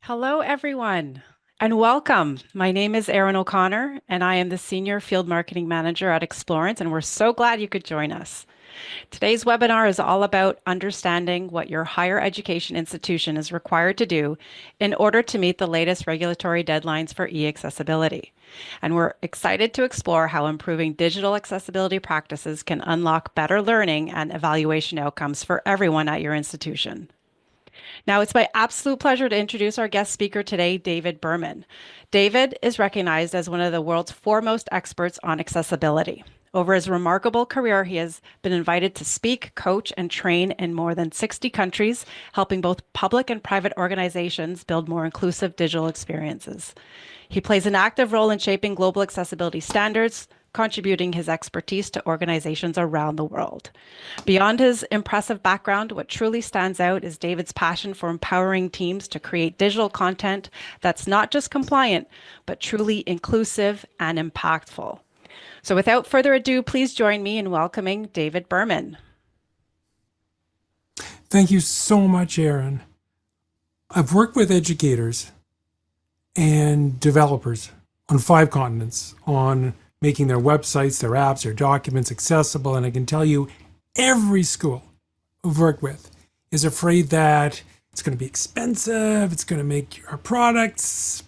Hello, everyone, and welcome. My name is Erin O'Connor, and I am the Senior Field Marketing Manager at Explorance, and we're so glad you could join us. Today's webinar is all about understanding what your higher education institution is required to do in order to meet the latest regulatory deadlines for e-accessibility. And we're excited to explore how improving digital accessibility practices can unlock better learning and evaluation outcomes for everyone at your institution. Now, it's my absolute pleasure to introduce our guest speaker today, David Berman. David is recognized as one of the world's foremost experts on accessibility. Over his remarkable career, he has been invited to speak, coach, and train in more than 60 countries, helping both public and private organizations build more inclusive digital experiences. He plays an active role in shaping global accessibility standards, contributing his expertise to organizations around the world. Beyond his impressive background, what truly stands out is David's passion for empowering teams to create digital content that's not just compliant, but truly inclusive and impactful. So without further ado, please join me in welcoming David Berman. Thank you so much, Erin. I've worked with educators and developers on 5 continents on making their websites, their apps, their documents accessible. And I can tell you, every school I've worked with is afraid that it's going to be expensive, it's going to make our products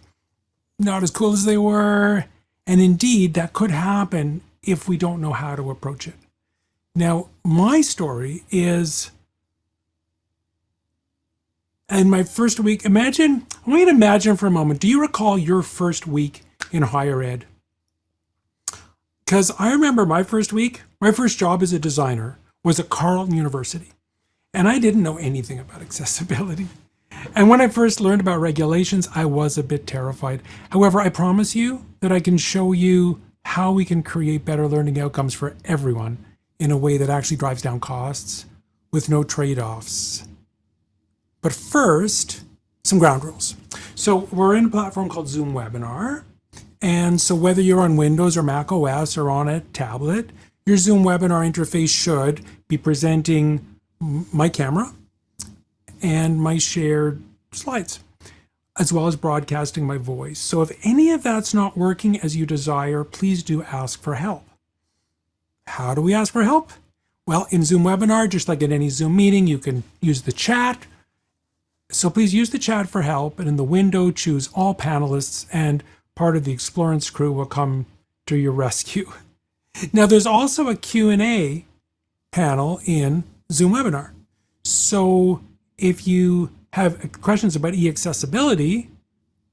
not as cool as they were. And indeed, that could happen if we don't know how to approach it. Now, my story is, in my first week, I want you to imagine for a moment, do you recall your first week in higher ed? Because I remember my first week, my first job as a designer was at Carleton University. And I didn't know anything about accessibility. And when I first learned about regulations, I was a bit terrified. However, I promise you that I can show you how we can create better learning outcomes for everyone in a way that actually drives down costs with no trade-offs. But first, some ground rules. So we're in a platform called Zoom Webinar. And so whether you're on Windows or Mac OS or on a tablet, your Zoom webinar interface should be presenting my camera and my shared slides, as well as broadcasting my voice. So if any of that's not working as you desire, please do ask for help. How do we ask for help? Well, in Zoom Webinar, just like in any Zoom meeting, you can use the chat. So please use the chat for help, and in the window, choose all panelists, and part of the Explorance crew will come to your rescue. Now, there's also a Q&A panel in Zoom Webinar. So if you have questions about e-accessibility,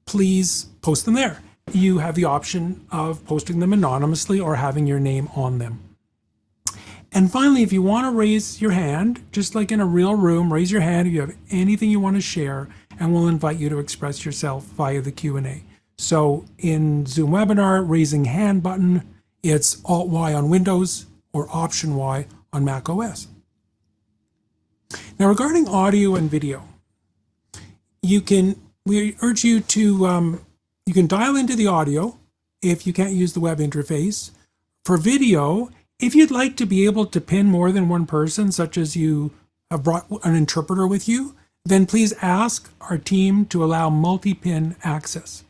please post them there. You have the option of posting them anonymously or having your name on them. And finally, if you want to raise your hand, just like in a real room, raise your hand if you have anything you want to share, and we'll invite you to express yourself via the Q&A. So in Zoom Webinar, raising hand button, it's Alt-Y on Windows or Option-Y on Mac OS. Now, regarding audio and video, we urge you to, you can dial into the audio if you can't use the web interface. For video, if you'd like to be able to pin more than one person, such as you have brought an interpreter with you, then please ask our team to allow multi-pin access.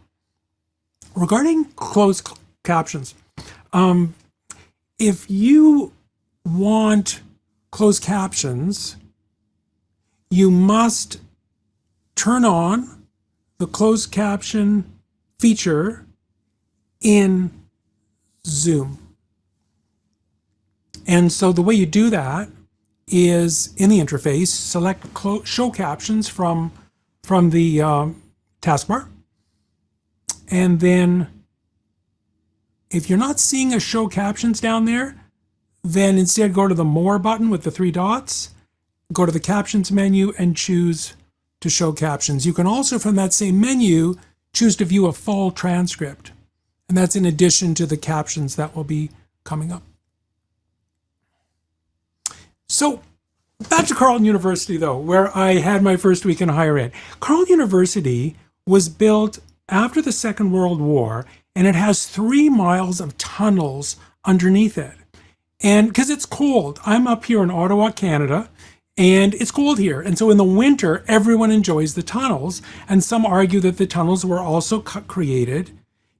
Regarding closed captions, if you want closed captions, you must turn on the closed caption feature in Zoom. And so the way you do that is in the interface, select show captions from the taskbar. And then if you're not seeing a show captions down there, then instead go to the more button with the 3 dots, go to the captions menu and choose to show captions. You can also, from that same menu, choose to view a full transcript. And that's in addition to the captions that will be coming up. So back to Carleton University, though, where I had my first week in higher ed. Carleton University was built after the Second World War, and it has 3 miles of tunnels underneath it. And because it's cold, I'm up here in Ottawa, Canada, And it's cold here. And so in the winter, everyone enjoys the tunnels. And some argue that the tunnels were also created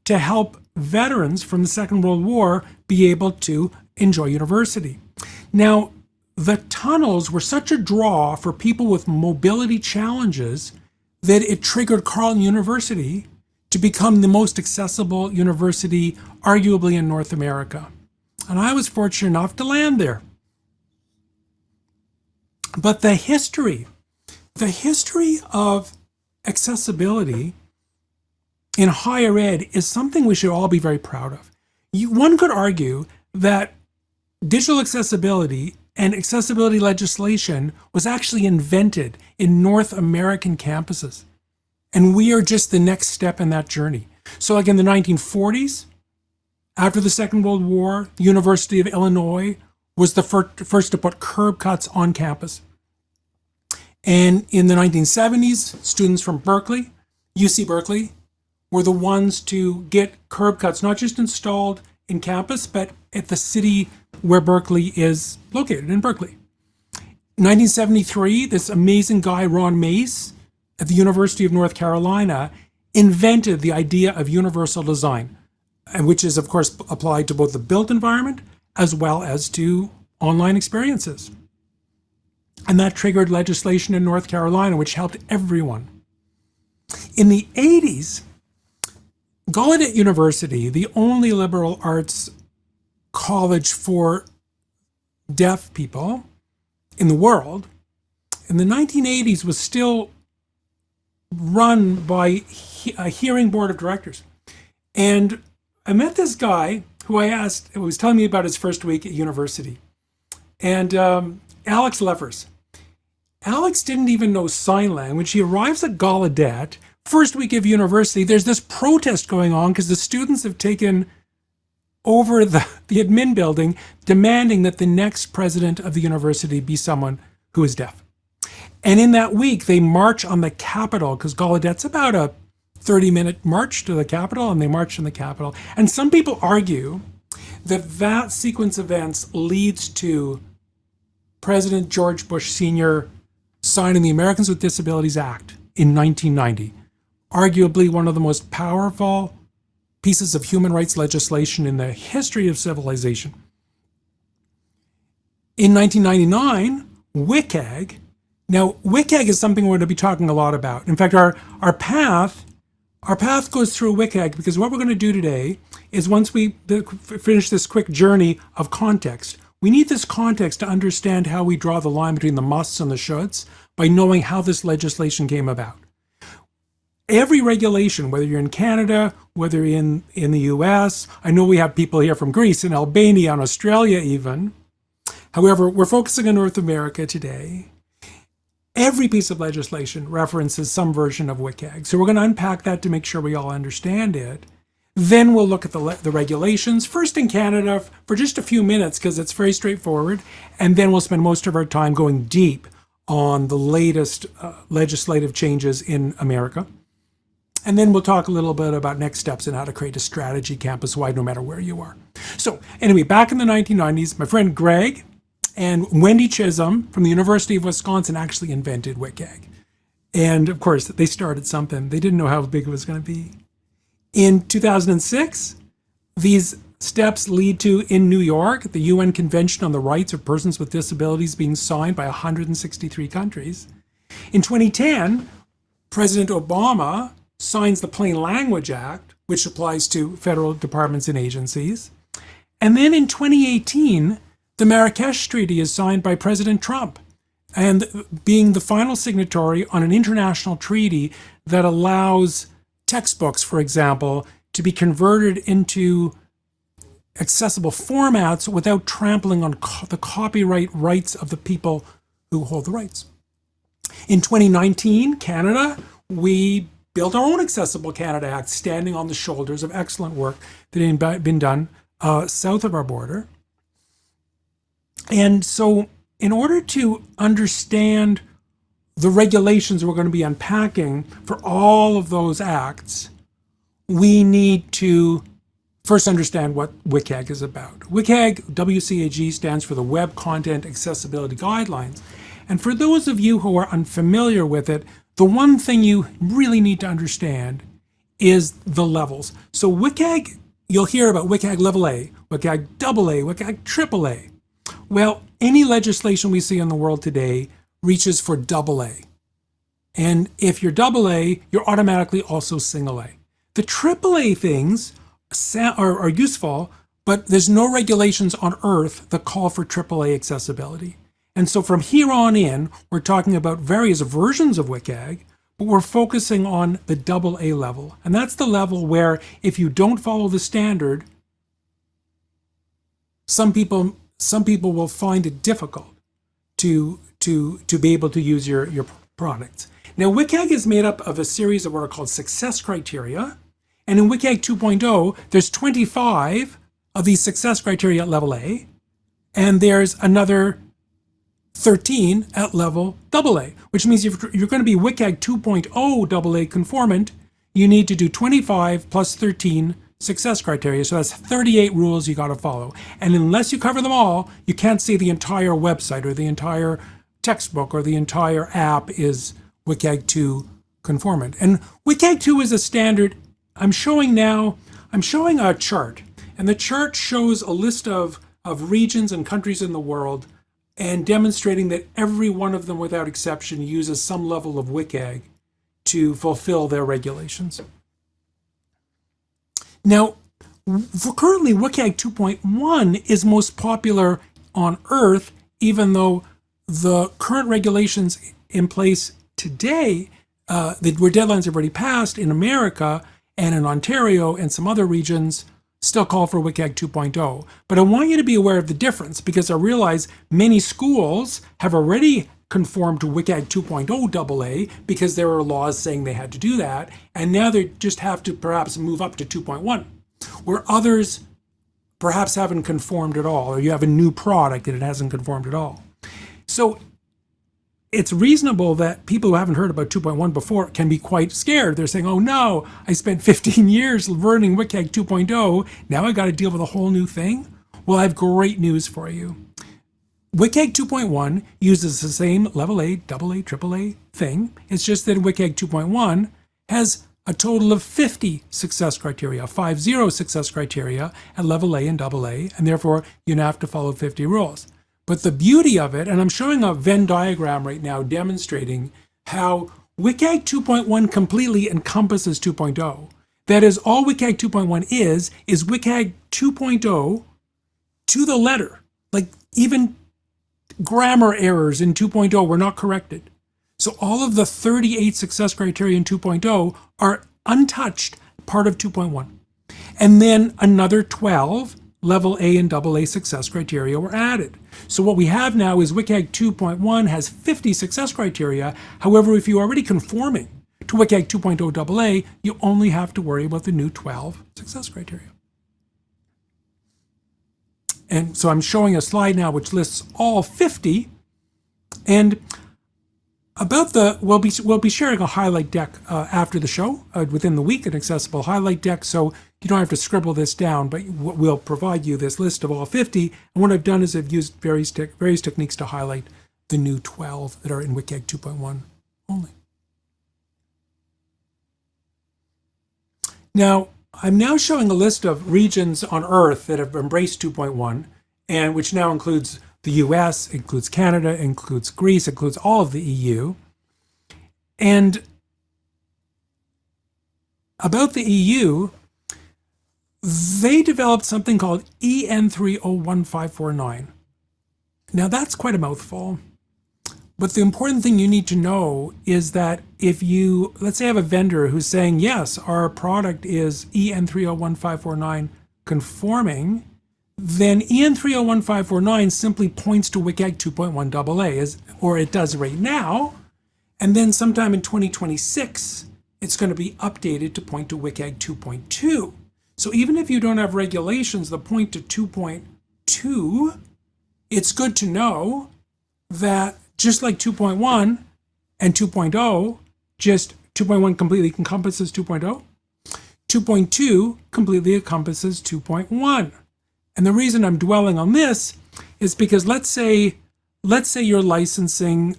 to help veterans from the Second World War be able to enjoy university. Now, the tunnels were such a draw for people with mobility challenges that it triggered Carleton University to become the most accessible university, arguably in North America. And I was fortunate enough to land there. But the history of accessibility in higher ed is something we should all be very proud of. One could argue that digital accessibility and accessibility legislation was actually invented in North American campuses. And we are just the next step in that journey. So like in the 1940s, after the Second World War, the University of Illinois was the first to put curb cuts on campus. And in the 1970s, students from Berkeley, UC Berkeley, were the ones to get curb cuts, not just installed in campus, but at the city where Berkeley is located, in Berkeley. In 1973, this amazing guy, Ron Mace, at the University of North Carolina, invented the idea of universal design, which is, of course, applied to both the built environment as well as to online experiences. And that triggered legislation in North Carolina, which helped everyone. In the 80s, Gallaudet University, the only liberal arts college for deaf people in the world, in the 1980s was still run by a hearing board of directors. And I met this guy who I asked, who was telling me about his first week at university. And Alex Leffers. Alex didn't even know sign language. He arrives at Gallaudet, first week of university. There's this protest going on because the students have taken over the admin building, demanding that the next president of the university be someone who is deaf. And in that week, they march on the Capitol, because Gallaudet's about a 30-minute march to the Capitol, and they march on the Capitol. And some people argue that that sequence of events leads to President George Bush Sr. signing the Americans with Disabilities Act in 1990, arguably one of the most powerful pieces of human rights legislation in the history of civilization. In 1999, WCAG. Now, WCAG is something we're going to be talking a lot about. In fact, our path goes through WCAG, because what we're going to do today is, once we finish this quick journey of context, we need this context to understand how we draw the line between the musts and the shoulds by knowing how this legislation came about. Every regulation, whether you're in Canada, whether in the US, I know we have people here from Greece and Albania and Australia even. However, we're focusing on North America today. Every piece of legislation references some version of WCAG. So we're going to unpack that to make sure we all understand it. Then we'll look at the regulations, first in Canada for just a few minutes, because it's very straightforward. And then we'll spend most of our time going deep on the latest legislative changes in America. And then we'll talk a little bit about next steps and how to create a strategy campus-wide, no matter where you are. So anyway, back in the 1990s, my friend Greg and Wendy Chisholm from the University of Wisconsin actually invented WCAG. And of course, they started something. They didn't know how big it was going to be. In 2006, these steps lead to, in New York, the UN Convention on the Rights of Persons with Disabilities being signed by 163 countries. In 2010, President Obama signs the Plain Language Act, which applies to federal departments and agencies. And then in 2018, the Marrakesh Treaty is signed by President Trump, and being the final signatory on an international treaty that allows textbooks, for example, to be converted into accessible formats without trampling on the copyright rights of the people who hold the rights. In 2019, Canada, we built our own Accessible Canada Act, standing on the shoulders of excellent work that had been done south of our border. And so in order to understand the regulations we're going to be unpacking for all of those acts, we need to first understand what WCAG is about. WCAG, WCAG, stands for the Web Content Accessibility Guidelines. And for those of you who are unfamiliar with it, the one thing you really need to understand is the levels. So WCAG, you'll hear about WCAG level A, WCAG double A, WCAG triple A. Well, any legislation we see in the world today reaches for double A. And if you're double A, you're automatically also single A. The triple A things are useful, but there's no regulations on earth that call for triple A accessibility. And so from here on in, we're talking about various versions of WCAG, but we're focusing on the double A level. And that's the level where if you don't follow the standard, some people will find it difficult to be able to use your products. Now, WCAG is made up of a series of what are called success criteria. And in WCAG 2.0, there's 25 of these success criteria at level A, and there's another 13 at level AA, which means if you're going to be WCAG 2.0 AA conformant, you need to do 25 plus 13 success criteria. So that's 38 rules you got to follow. And unless you cover them all, you can't see the entire website or the entire textbook or the entire app is WCAG 2 conformant. And WCAG 2 is a standard. I'm showing a chart, and the chart shows a list of regions and countries in the world and demonstrating that every one of them without exception uses some level of WCAG to fulfill their regulations. Now, for currently WCAG 2.1 is most popular on Earth, even though the current regulations in place today, where deadlines have already passed in America and in Ontario and some other regions, still call for WCAG 2.0. But I want you to be aware of the difference, because I realize many schools have already conformed to WCAG 2.0 AA because there were laws saying they had to do that, and now they just have to perhaps move up to 2.1, where others perhaps haven't conformed at all, or you have a new product and it hasn't conformed at all. So it's reasonable that people who haven't heard about 2.1 before can be quite scared. They're saying, oh no, I spent 15 years learning WCAG 2.0. Now I got to deal with a whole new thing. Well, I have great news for you. WCAG 2.1 uses the same level A, AA, AAA thing. It's just that WCAG 2.1 has a total of 50 success criteria, 50 success criteria at level A and AA, and therefore you have to follow 50 rules. But the beauty of it, and I'm showing a Venn diagram right now demonstrating how WCAG 2.1 completely encompasses 2.0. That is, all WCAG 2.1 is WCAG 2.0 to the letter. Like even grammar errors in 2.0 were not corrected. So all of the 38 success criteria in 2.0 are untouched, part of 2.1. And then another 12 level A and AA success criteria were added. So what we have now is WCAG 2.1 has 50 success criteria. However, if you're already conforming to WCAG 2.0 AA, you only have to worry about the new 12 success criteria. And so I'm showing a slide now which lists all 50. And we'll be sharing a highlight deck after the show within the week, an accessible highlight deck. So you don't have to scribble this down, but we'll provide you this list of all 50. And what I've done is I've used various techniques to highlight the new 12 that are in WCAG 2.1 only. Now, I'm now showing a list of regions on Earth that have embraced 2.1, and which now includes the US, includes Canada, includes Greece, includes all of the EU. And about the EU, they developed something called EN301549. Now that's quite a mouthful, but the important thing you need to know is that if you, let's say I have a vendor who's saying, yes, our product is EN301549 conforming, then EN301549 simply points to WCAG 2.1 AA, or it does right now, and then sometime in 2026, it's going to be updated to point to WCAG 2.2. So even if you don't have regulations that point to 2.2, it's good to know that just like 2.1 and 2.0, just 2.1 completely encompasses 2.0, 2.2 completely encompasses 2.1. And the reason I'm dwelling on this is because let's say let's say you're licensing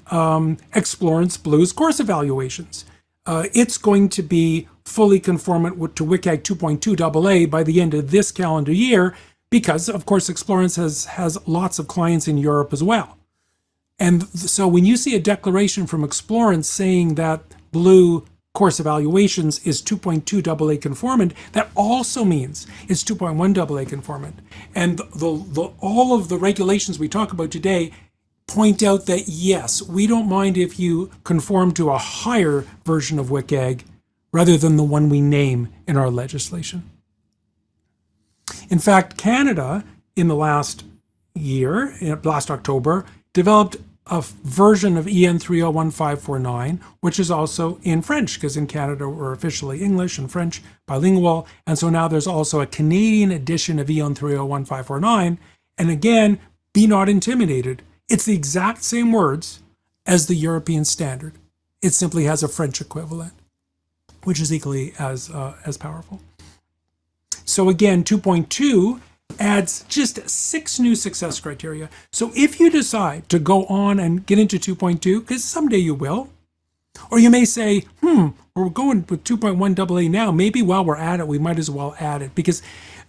Explorance Blue's course evaluations. It's going to be fully conformant to WCAG 2.2 AA by the end of this calendar year because, of course, Explorance has lots of clients in Europe as well. And so when you see a declaration from Explorance saying that Blue course evaluations is 2.2 AA conformant, that also means it's 2.1 AA conformant. And all of the regulations we talk about today point out that yes, we don't mind if you conform to a higher version of WCAG rather than the one we name in our legislation. In fact, Canada in the last year, last October, developed a version of EN 301549, which is also in French, because in Canada we're officially English and French bilingual. And so now there's also a Canadian edition of EN 301549. And again, be not intimidated. It's the exact same words as the European standard. It simply has a French equivalent, which is equally as powerful. So again, 2.2 adds just 6 new success criteria. So if you decide to go on and get into 2.2, because someday you will, or you may say, we're going with 2.1 AA now, maybe while we're at it, we might as well add it, because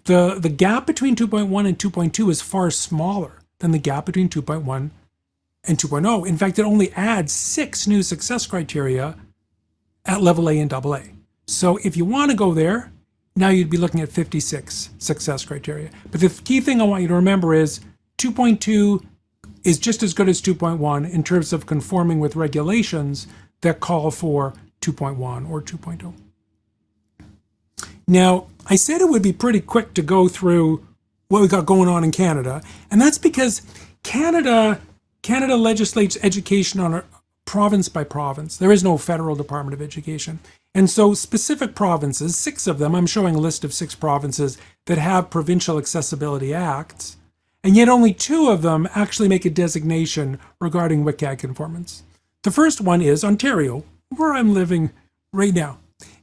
the gap between 2.1 and 2.2 is far smaller than the gap between 2.1 and 2.0. In fact, it only adds 6 new success criteria at level A and AA. So if you want to go there, now you'd be looking at 56 success criteria. But the key thing I want you to remember is 2.2 is just as good as 2.1 in terms of conforming with regulations that call for 2.1 or 2.0. Now, I said it would be pretty quick to go through what we got going on in Canada, and that's because Canada legislates education on a province by province. There is no federal Department of Education. And so specific provinces, 6 of them, I'm showing a list of 6 provinces that have provincial accessibility acts, and yet only 2 of them actually make a designation regarding WCAG conformance. The first one is Ontario, where I'm living right now.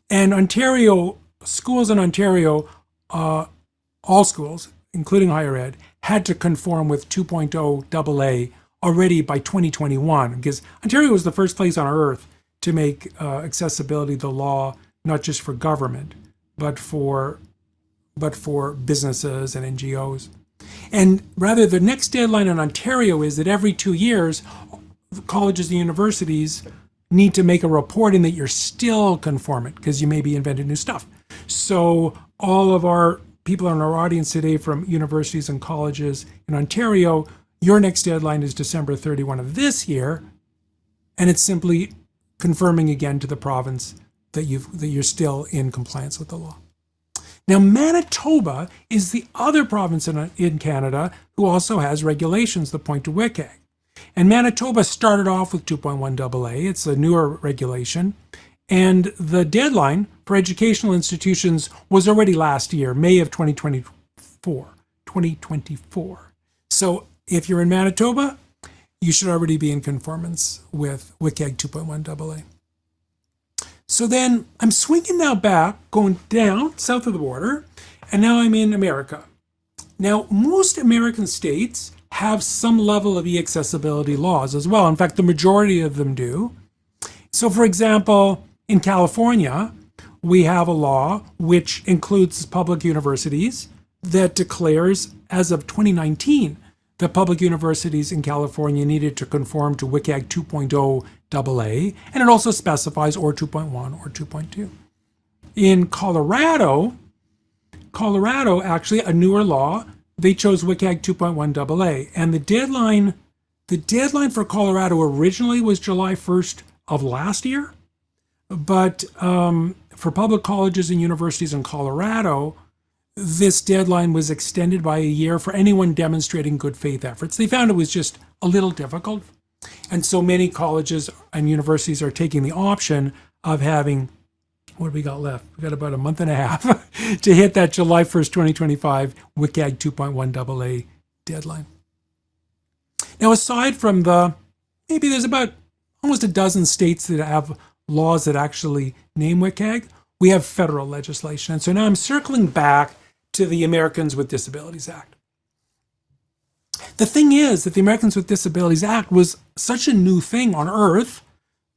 And Ontario, schools in Ontario, all schools, including higher ed, had to conform with 2.0 AA already by 2021, because Ontario was the first place on earth to make accessibility the law, not just for government, but for businesses and NGOs. And rather, the next deadline in Ontario is that every 2 years, colleges and universities need to make a reporting that you're still conformant, because you maybe invented new stuff. So all of our people in our audience today from universities and colleges in Ontario, your next deadline is December 31 of this year, and it's simply confirming again to the province that you're still in compliance with the law. Now, Manitoba is the other province in Canada who also has regulations that point to WCAG. And Manitoba started off with 2.1 AA. It's a newer regulation. And the deadline for educational institutions was already last year, May of 2024. So if you're in Manitoba, you should already be in conformance with WCAG 2.1 AA. So then I'm swinging now back, going down south of the border, and now I'm in America. Now, most American states have some level of e-accessibility laws as well. In fact, the majority of them do. So for example, in California, we have a law which includes public universities that declares, as of 2019, that public universities in California needed to conform to WCAG 2.0 AA, and it also specifies or 2.1 or 2.2. In Colorado, actually a newer law, they chose WCAG 2.1 AA, and the deadline for Colorado originally was July 1st of last year, but for public colleges and universities in Colorado, this deadline was extended by a year for anyone demonstrating good faith efforts. They found it was just a little difficult. And so many colleges and universities are taking the option of having, what have we got left? We got about a month and a half to hit that July 1st, 2025 WCAG 2.1 AA deadline. Now, aside from maybe there's about almost a dozen states that have laws that actually name WCAG, we have federal legislation. And so now I'm circling back to the Americans with Disabilities Act. The thing is that the Americans with Disabilities Act was such a new thing on earth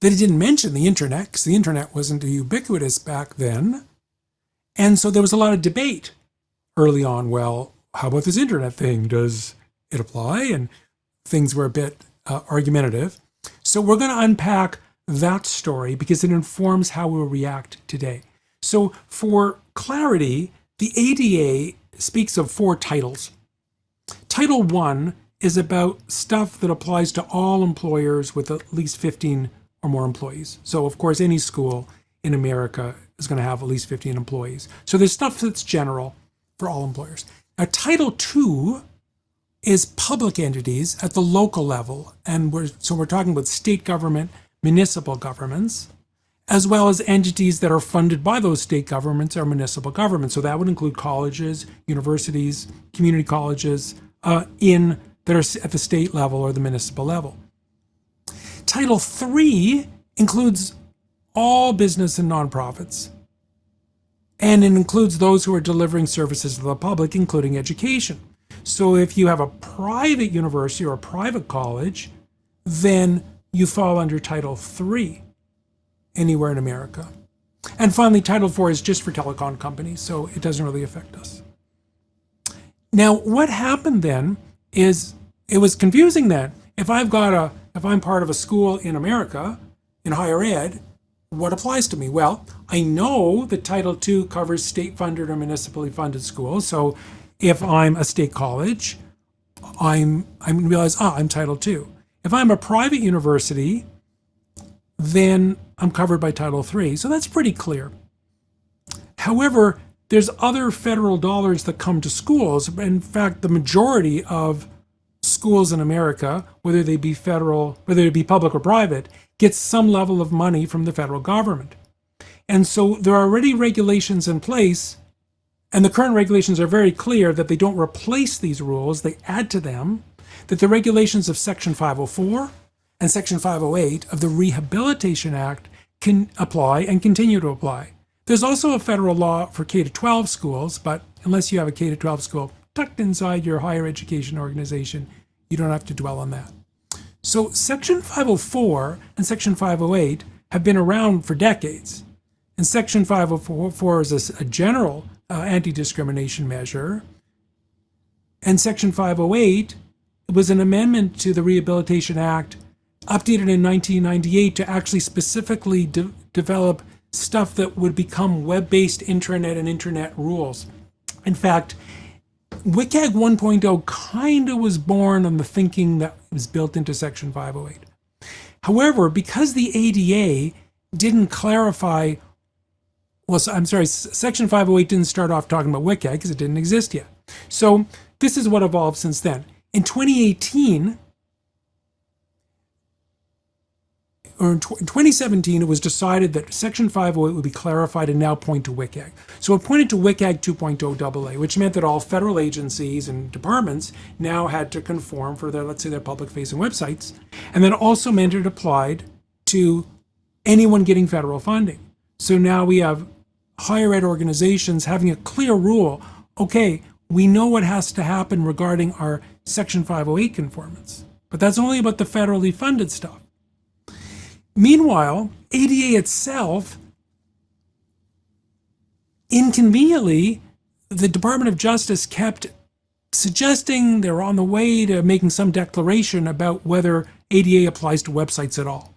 that it didn't mention the internet, because the internet wasn't ubiquitous back then. And so there was a lot of debate early on. Well, how about this internet thing? Does it apply? And things were a bit argumentative. So we're going to unpack that story because it informs how we'll react today. So for clarity, the ADA speaks of 4 titles. Title 1 is about stuff that applies to all employers with at least 15 or more employees. So of course, any school in America is going to have at least 15 employees. So there's stuff that's general for all employers. Now, Title 2 is public entities at the local level. And we're talking about state government, municipal governments, as well as entities that are funded by those state governments or municipal governments. So that would include colleges, universities, community colleges that are at the state level or the municipal level. Title 3 includes all business and nonprofits. And it includes those who are delivering services to the public, including education. So if you have a private university or a private college, then you fall under Title 3 anywhere in America. And finally, Title 4 is just for telecom companies, so it doesn't really affect us. Now, what happened then is it was confusing then. If I'm part of a school in America, in higher ed, what applies to me? Well, I know that Title II covers state-funded or municipally funded schools. So if I'm a state college, I'm going to realize, I'm Title II. If I'm a private university, then I'm covered by Title III. So that's pretty clear. However, there's other federal dollars that come to schools. In fact, the majority of schools in America, whether they be federal, whether it be public or private, gets some level of money from the federal government. And so there are already regulations in place, and the current regulations are very clear that they don't replace these rules, they add to them, that the regulations of Section 504 and Section 508 of the Rehabilitation Act can apply and continue to apply. There's also a federal law for K-12 schools, but unless you have a K-12 school tucked inside your higher education organization, you don't have to dwell on that. So Section 504 and Section 508 have been around for decades. And Section 504 is a general anti-discrimination measure. And Section 508 was an amendment to the Rehabilitation Act, updated in 1998 to actually specifically develop stuff that would become web-based intranet and internet rules. In fact, WCAG 1.0 kind of was born on the thinking that was built into Section 508. However, because the ADA didn't clarify, Section 508 didn't start off talking about WCAG because it didn't exist yet. So this is what evolved since then. In 2018, or in 2017, it was decided that Section 508 would be clarified and now point to WCAG. So it pointed to WCAG 2.0 AA, which meant that all federal agencies and departments now had to conform for their, let's say, their public-facing websites. And then also meant it applied to anyone getting federal funding. So now we have higher ed organizations having a clear rule. Okay, we know what has to happen regarding our Section 508 conformance, but that's only about the federally funded stuff. Meanwhile, ADA itself, inconveniently, the Department of Justice kept suggesting they're on the way to making some declaration about whether ADA applies to websites at all.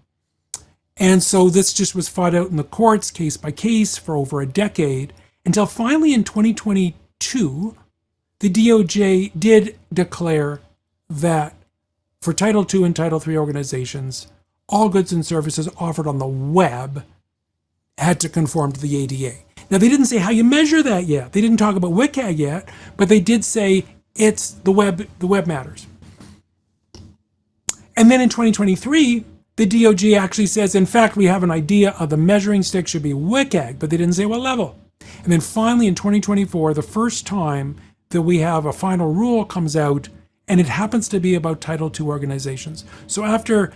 And so this just was fought out in the courts, case by case, for over a decade, until finally in 2022, the DOJ did declare that for Title II and Title III organizations, all goods and services offered on the web had to conform to the ADA. Now, they didn't say how you measure that yet. They didn't talk about WCAG yet, but they did say it's the web matters. And then in 2023, the DOJ actually says, in fact, we have an idea of the measuring stick should be WCAG, but they didn't say what level. And then finally in 2024, the first time that we have a final rule comes out, and it happens to be about Title II organizations. So after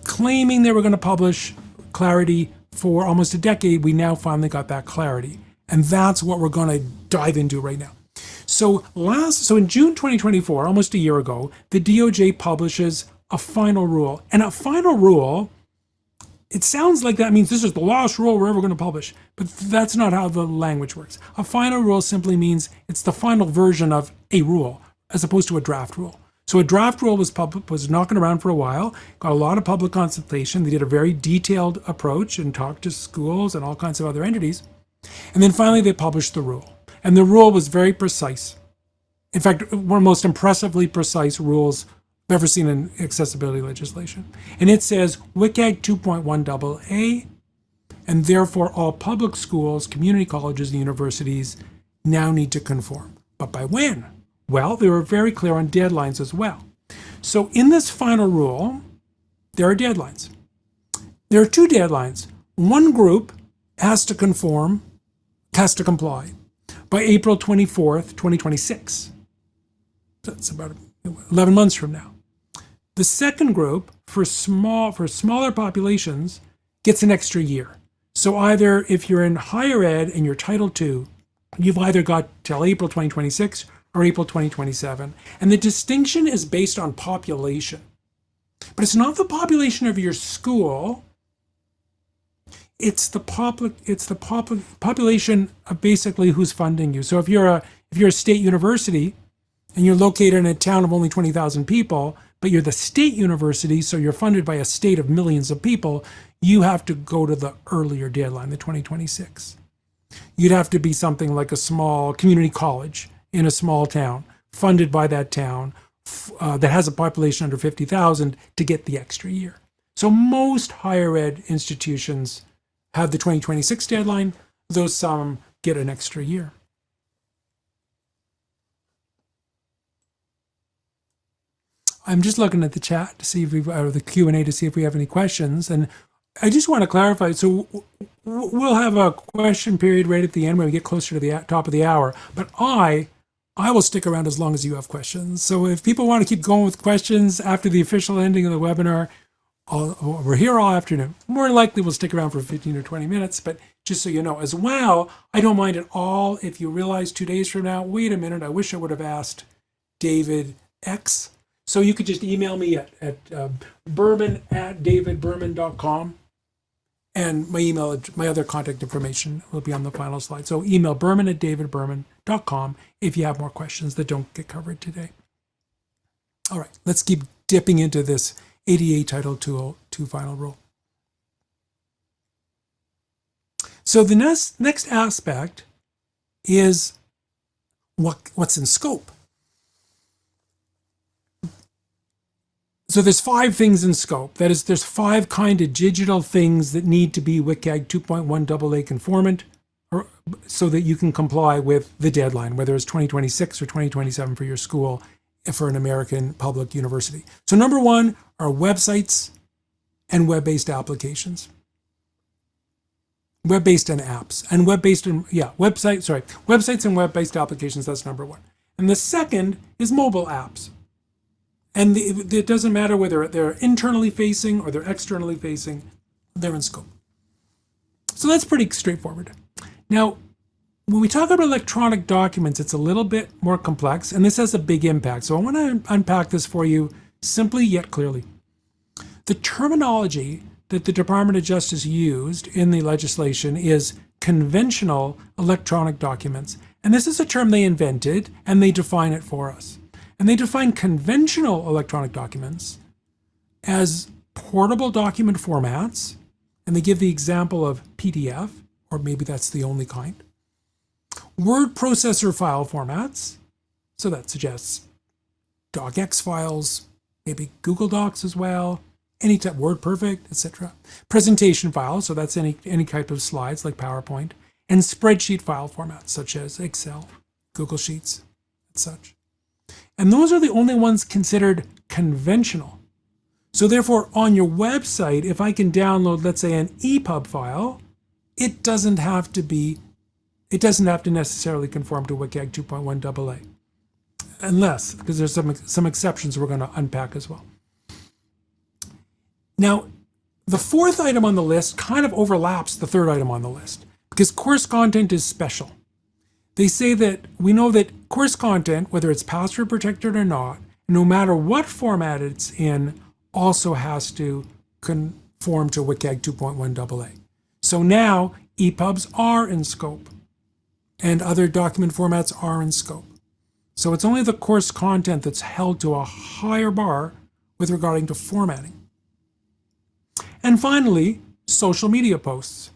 claiming they were going to publish clarity for almost a decade, we now finally got that clarity. And that's what we're going to dive into right now. So in June 2024, almost a year ago, the DOJ publishes a final rule. And a final rule, it sounds like that means this is the last rule we're ever going to publish, but that's not how the language works. A final rule simply means it's the final version of a rule, as opposed to a draft rule. So a draft rule was knocking around for a while, got a lot of public consultation. They did a very detailed approach and talked to schools and all kinds of other entities. And then finally they published the rule. And the rule was very precise. In fact, one of the most impressively precise rules I've ever seen in accessibility legislation. And it says WCAG 2.1 AA, and therefore all public schools, community colleges, and universities now need to conform. But by when? Well, they were very clear on deadlines as well. So in this final rule, there are deadlines. There are two deadlines. One group has to comply by April 24th, 2026. That's about 11 months from now. The second group, for smaller populations, gets an extra year. So either if you're in higher ed and you're Title II, you've either got till April 2026 or April 2027. And the distinction is based on population. But it's not the population of your school. It's the population of basically who's funding you. So if you're a state university and you're located in a town of only 20,000 people, but you're the state university, so you're funded by a state of millions of people, you have to go to the earlier deadline, the 2026. You'd have to be something like a small community college in a small town, funded by that town, that has a population under 50,000 to get the extra year. So most higher ed institutions have the 2026 deadline, though some get an extra year. I'm just looking at the chat to see if or the Q&A to see if we have any questions. And I just want to clarify. So we'll have a question period right at the end when we get closer to the top of the hour. But I will stick around as long as you have questions. So if people want to keep going with questions after the official ending of the webinar, we're here all afternoon. More likely we'll stick around for 15 or 20 minutes, but just so you know as well, I don't mind at all if you realize 2 days from now, wait a minute, I wish I would have asked David X. So you could just email me at berman@davidberman.com. And my other contact information will be on the final slide. So email berman@davidberman.com if you have more questions that don't get covered today. All right, let's keep dipping into this ADA Title 202 final rule. So the next aspect is what's in scope. So there's 5 things in scope. That is, there's 5 kind of digital things that need to be WCAG 2.1 AA conformant, so that you can comply with the deadline, whether it's 2026 or 2027 for your school, for an American public university. So number 1 are websites and web-based applications. Web-based and apps. And websites and web-based applications, that's number 1. And the second is mobile apps. And it doesn't matter whether they're internally facing or they're externally facing, they're in scope. So that's pretty straightforward. Now, when we talk about electronic documents, it's a little bit more complex, and this has a big impact. So I want to unpack this for you simply yet clearly. The terminology that the Department of Justice used in the legislation is conventional electronic documents. And this is a term they invented, and they define it for us. And they define conventional electronic documents as portable document formats, and they give the example of PDF, or maybe that's the only kind. Word processor file formats, so that suggests docx files, maybe Google Docs as well, any type, WordPerfect, etc. Presentation files, so that's any type of slides like PowerPoint, and spreadsheet file formats such as Excel, Google Sheets, and such. And those are the only ones considered conventional. So therefore, on your website, if I can download, let's say, an EPUB file, it doesn't have to necessarily conform to WCAG 2.1 AA. Unless, because there's some exceptions we're going to unpack as well. Now, the 4th item on the list kind of overlaps the 3rd item on the list, because course content is special. They say that we know that course content, whether it's password protected or not, no matter what format it's in, also has to conform to WCAG 2.1 AA. So now EPUBs are in scope and other document formats are in scope. So it's only the course content that's held to a higher bar with regarding to formatting. And finally, social media posts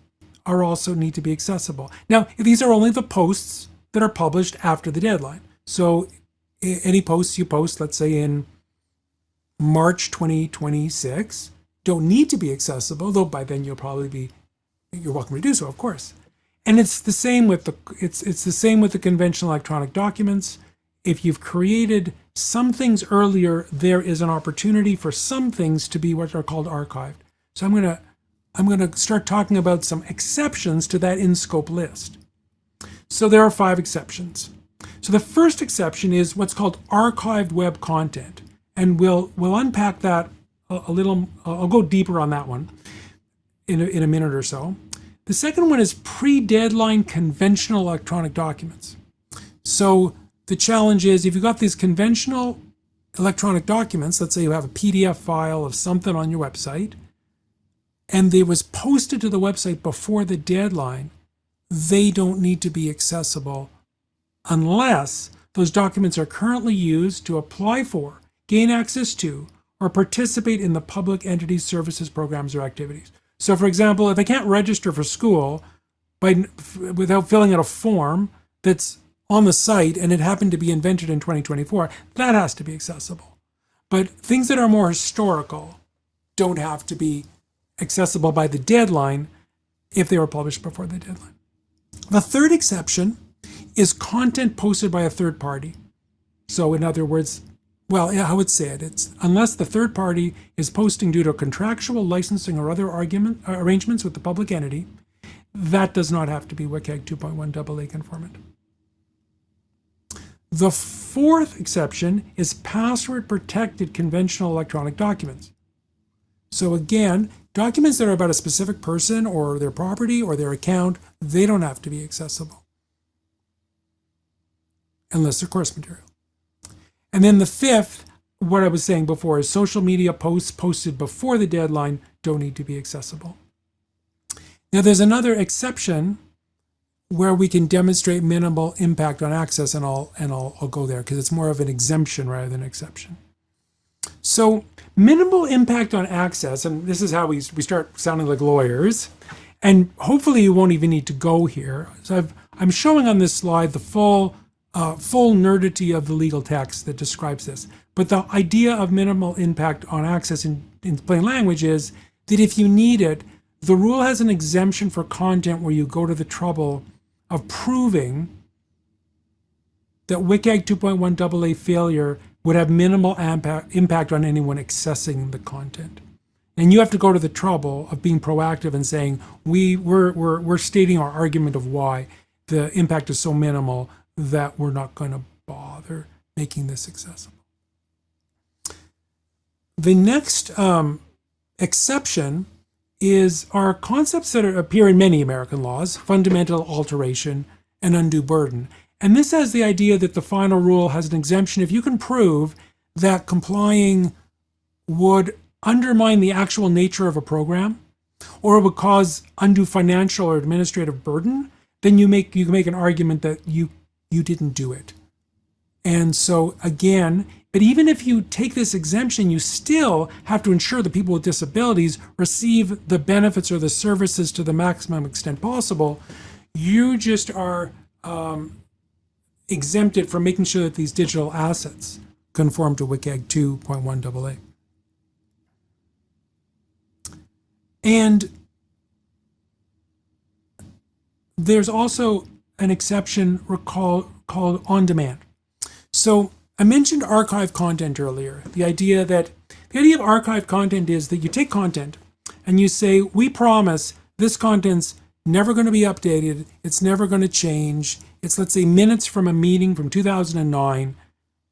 are also need to be accessible. Now, these are only the posts that are published after the deadline. So any posts you post, let's say in March 2026, don't need to be accessible, though by then you're welcome to do so, of course. And it's the same with the conventional electronic documents. If you've created some things earlier, there is an opportunity for some things to be what are called archived. So I'm going to start talking about some exceptions to that in-scope list. So there are 5 exceptions. So the first exception is what's called archived web content. And we'll unpack that a little. I'll go deeper on that one in a minute or so. The second one is pre-deadline conventional electronic documents. So the challenge is if you've got these conventional electronic documents, let's say you have a PDF file of something on your website, and it was posted to the website before the deadline, they don't need to be accessible unless those documents are currently used to apply for, gain access to, or participate in the public entity services, programs, or activities. So for example, if I can't register for school without filling out a form that's on the site and it happened to be invented in 2024, that has to be accessible. But things that are more historical don't have to be accessible by the deadline if they were published before the deadline. The third exception is content posted by a third party. So in other words, well, I would say it's unless the third party is posting due to contractual licensing or other arrangements with the public entity, that does not have to be WCAG 2.1 AA conformant. The fourth exception is password protected conventional electronic documents. So again, documents that are about a specific person or their property or their account, they don't have to be accessible unless they're course material. And then the fifth, what I was saying before, is social media posts posted before the deadline don't need to be accessible. Now there's another exception where we can demonstrate minimal impact on access, and I'll go there because it's more of an exemption rather than an exception. So minimal impact on access, and this is how we start sounding like lawyers, and hopefully you won't even need to go here. So I'm showing on this slide the full nerdity of the legal text that describes this. But the idea of minimal impact on access in plain language is that if you need it, the rule has an exemption for content where you go to the trouble of proving that WCAG 2.1 AA failure would have minimal impact on anyone accessing the content. And you have to go to the trouble of being proactive and saying, we're stating our argument of why the impact is so minimal that we're not going to bother making this accessible. The next exception are concepts that appear in many American laws: fundamental alteration and undue burden. And this has the idea that the final rule has an exemption if you can prove that complying would undermine the actual nature of a program or it would cause undue financial or administrative burden, then you can make an argument that you didn't do it. And so again, but even if you take this exemption, you still have to ensure that people with disabilities receive the benefits or the services to the maximum extent possible. You just are exempted from making sure that these digital assets conform to WCAG 2.1 AA. And there's also an exception called on demand. So I mentioned archive content earlier. The idea of archive content is that you take content and you say, we promise this content's never going to be updated, it's never going to change. It's, let's say, minutes from a meeting from 2009.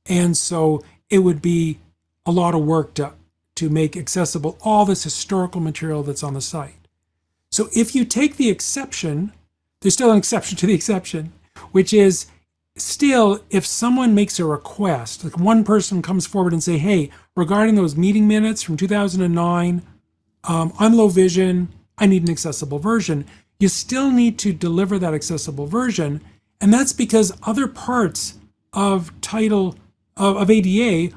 And so it would be a lot of work to make accessible all this historical material that's on the site. So if you take the exception, there's still an exception to the exception, which is still, if someone makes a request, like one person comes forward and say, hey, regarding those meeting minutes from 2009, I'm low vision, I need an accessible version, you still need to deliver that accessible version. And that's because other parts of of ADA,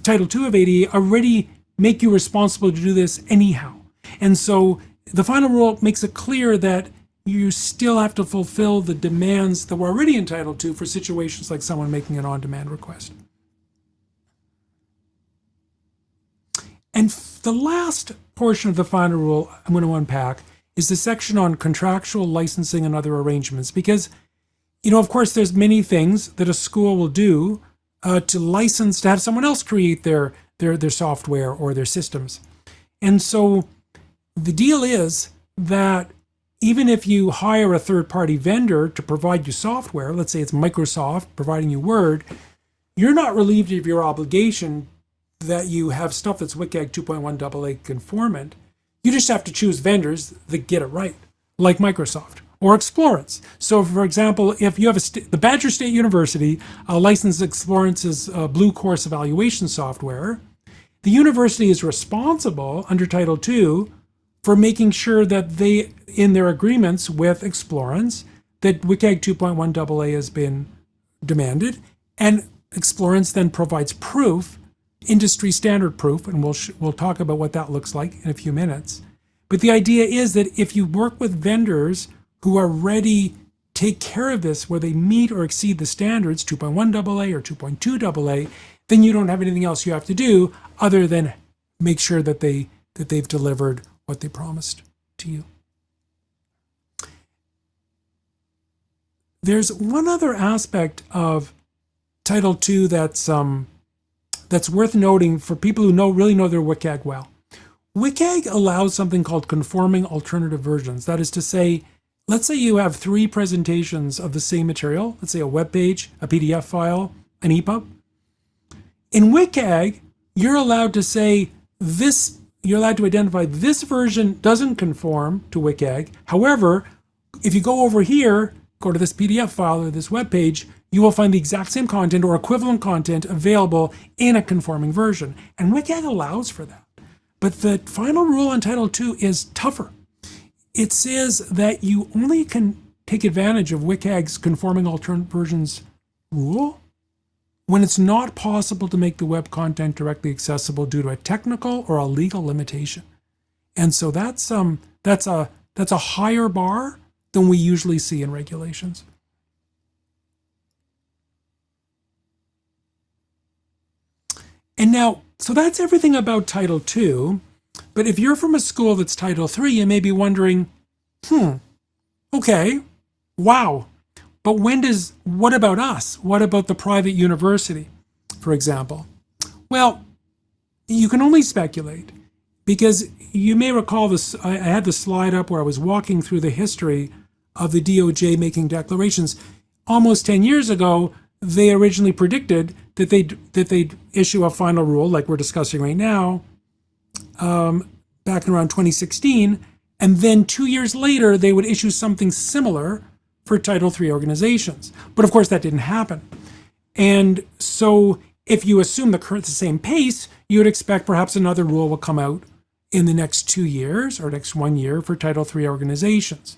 Title II of ADA, already make you responsible to do this anyhow. And so the final rule makes it clear that you still have to fulfill the demands that were already entitled to for situations like someone making an on-demand request. And the last portion of the final rule I'm going to unpack is the section on contractual licensing and other arrangements. Because, of course, there's many things that a school will do to license, to have someone else create their software or their systems. And so the deal is that even if you hire a third-party vendor to provide you software, let's say it's Microsoft providing you Word, you're not relieved of your obligation that you have stuff that's WCAG 2.1 AA conformant. You just have to choose vendors that get it right, like Microsoft or Explorance. So, for example, if you have the Badger State University licensed Explorance's Blue Course evaluation software, the university is responsible under Title II for making sure that they, in their agreements with Explorance, that WCAG 2.1 AA has been demanded, and Explorance then provides proof, industry standard proof, and we'll talk about what that looks like in a few minutes. But the idea is that if you work with vendors who already take care of this, where they meet or exceed the standards, 2.1 AA or 2.2 AA, then you don't have anything else you have to do other than make sure that they've delivered what they promised to you. There's one other aspect of Title II that's worth noting for people who really know their WCAG well. WCAG allows something called conforming alternative versions. That is to say, let's say you have 3 presentations of the same material, let's say a web page, a PDF file, an EPUB. In WCAG, you're allowed to say you're allowed to identify this version doesn't conform to WCAG. However, if you go over here, go to this PDF file or this web page, you will find the exact same content or equivalent content available in a conforming version. And WCAG allows for that. But the final rule on Title II is tougher. It says that you only can take advantage of WCAG's conforming alternate versions rule when it's not possible to make the web content directly accessible due to a technical or a legal limitation. And so that's a higher bar than we usually see in regulations. And now, so that's everything about Title II. But if you're from a school that's Title III, you may be wondering, okay, wow. But what about us? What about the private university, for example? Well, you can only speculate, because you may recall this. I had the slide up where I was walking through the history of the DOJ making declarations. Almost 10 years ago, they originally predicted that they'd issue a final rule like we're discussing right now, back in around 2016, and then 2 years later they would issue something similar for Title III organizations. But of course that didn't happen. And so if you assume the same pace, you would expect perhaps another rule will come out in the next 2 years or next 1 year for Title III organizations.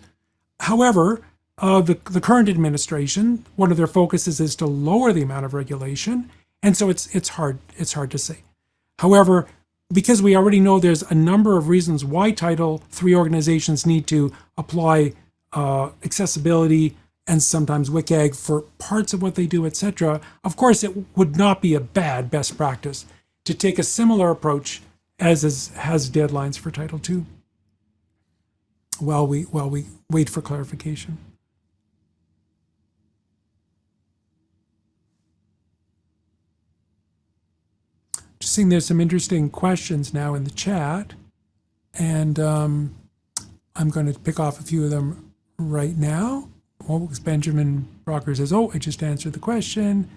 However, the current administration, one of their focuses is to lower the amount of regulation, and so it's hard to say. However, because we already know there's a number of reasons why Title III organizations need to apply accessibility and sometimes WCAG for parts of what they do, etc. Of course, it would not be a bad best practice to take a similar approach as has deadlines for Title II while we wait for clarification. Just seeing there's some interesting questions now in the chat, and I'm going to pick off a few of them right now. Benjamin Brocker says, I just answered the question.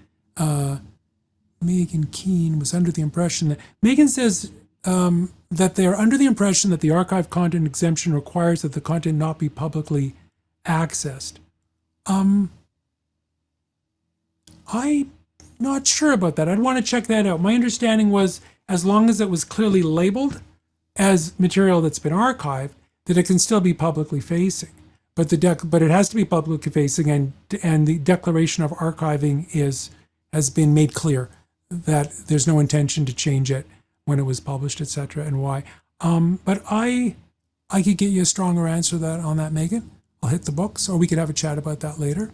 Megan Keene was under the impression that, Megan says that they are under the impression that the archive content exemption requires that the content not be publicly accessed. I'm not sure about that. I'd want to check that out. My understanding was as long as it was clearly labeled as material that's been archived, that it can still be publicly facing. But but it has to be publicly facing, and the declaration of archiving has been made clear that there's no intention to change it when it was published, etc., and why. But I could get you a stronger answer on that, Megan. I'll hit the books, or we could have a chat about that later.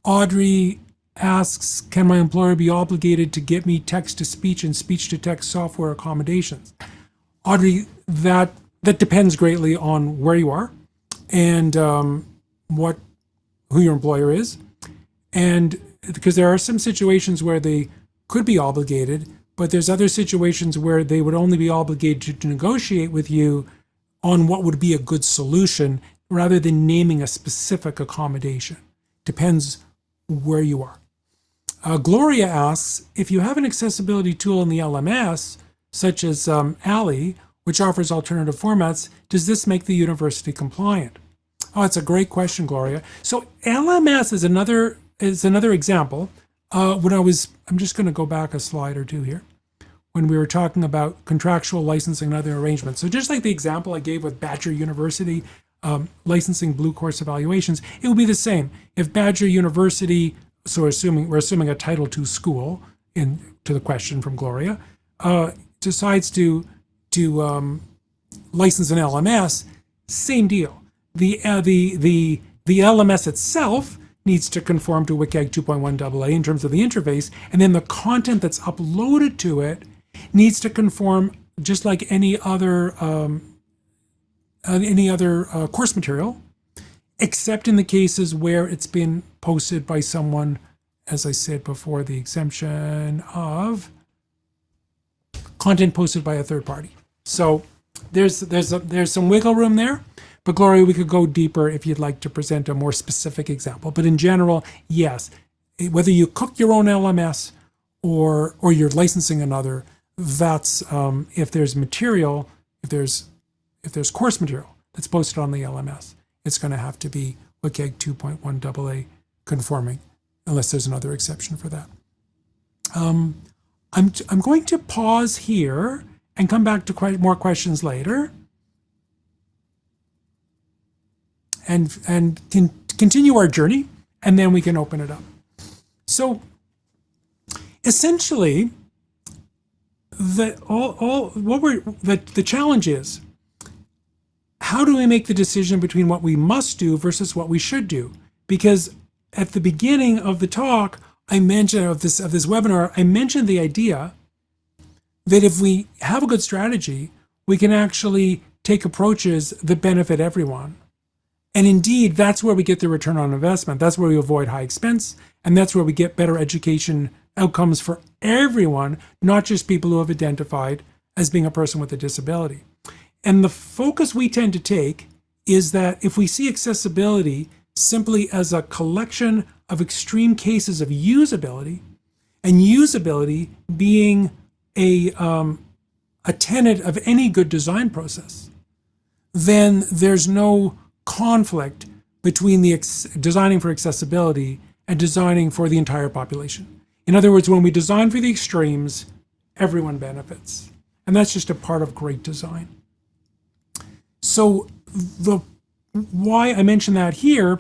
Audrey asks, can my employer be obligated to get me text-to-speech and speech-to-text software accommodations? Audrey, that depends greatly on where you are and who your employer is. And because there are some situations where they could be obligated, but there's other situations where they would only be obligated to negotiate with you on what would be a good solution rather than naming a specific accommodation. Depends where you are. Gloria asks, if you have an accessibility tool in the LMS, such as ALI, which offers alternative formats, does this make the university compliant? Oh, it's a great question, Gloria. So LMS is another example. I'm just going to go back a slide or two here, when we were talking about contractual licensing and other arrangements. So just like the example I gave with Badger University licensing Blue Course evaluations, it would be the same. If Badger University, so we're assuming a Title II school, to the question from Gloria, decides to license an LMS, same deal. The LMS itself needs to conform to WCAG 2.1 AA in terms of the interface, and then the content that's uploaded to it needs to conform just like any other course material, except in the cases where it's been posted by someone, as I said before, the exemption of content posted by a third party. So there's some wiggle room there. But Gloria, we could go deeper if you'd like to present a more specific example. But in general, yes, whether you cook your own LMS or you're licensing another, that's if there's material, if there's course material that's posted on the LMS, it's going to have to be WCAG 2.1 AA conforming, unless there's another exception for that. I'm going to pause here and come back to more questions later. And continue our journey, and then we can open it up. So essentially, the challenge is, how do we make the decision between what we must do versus what we should do? Because at the beginning of the talk, I mentioned of this webinar, I mentioned the idea that if we have a good strategy, we can actually take approaches that benefit everyone. And indeed, that's where we get the return on investment. That's where we avoid high expense, and that's where we get better education outcomes for everyone, not just people who have identified as being a person with a disability. And the focus we tend to take is that if we see accessibility simply as a collection of extreme cases of usability, and usability being a tenet of any good design process, then there's no conflict between the designing for accessibility and designing for the entire population. In other words, when we design for the extremes, everyone benefits. And that's just a part of great design. So why I mention that here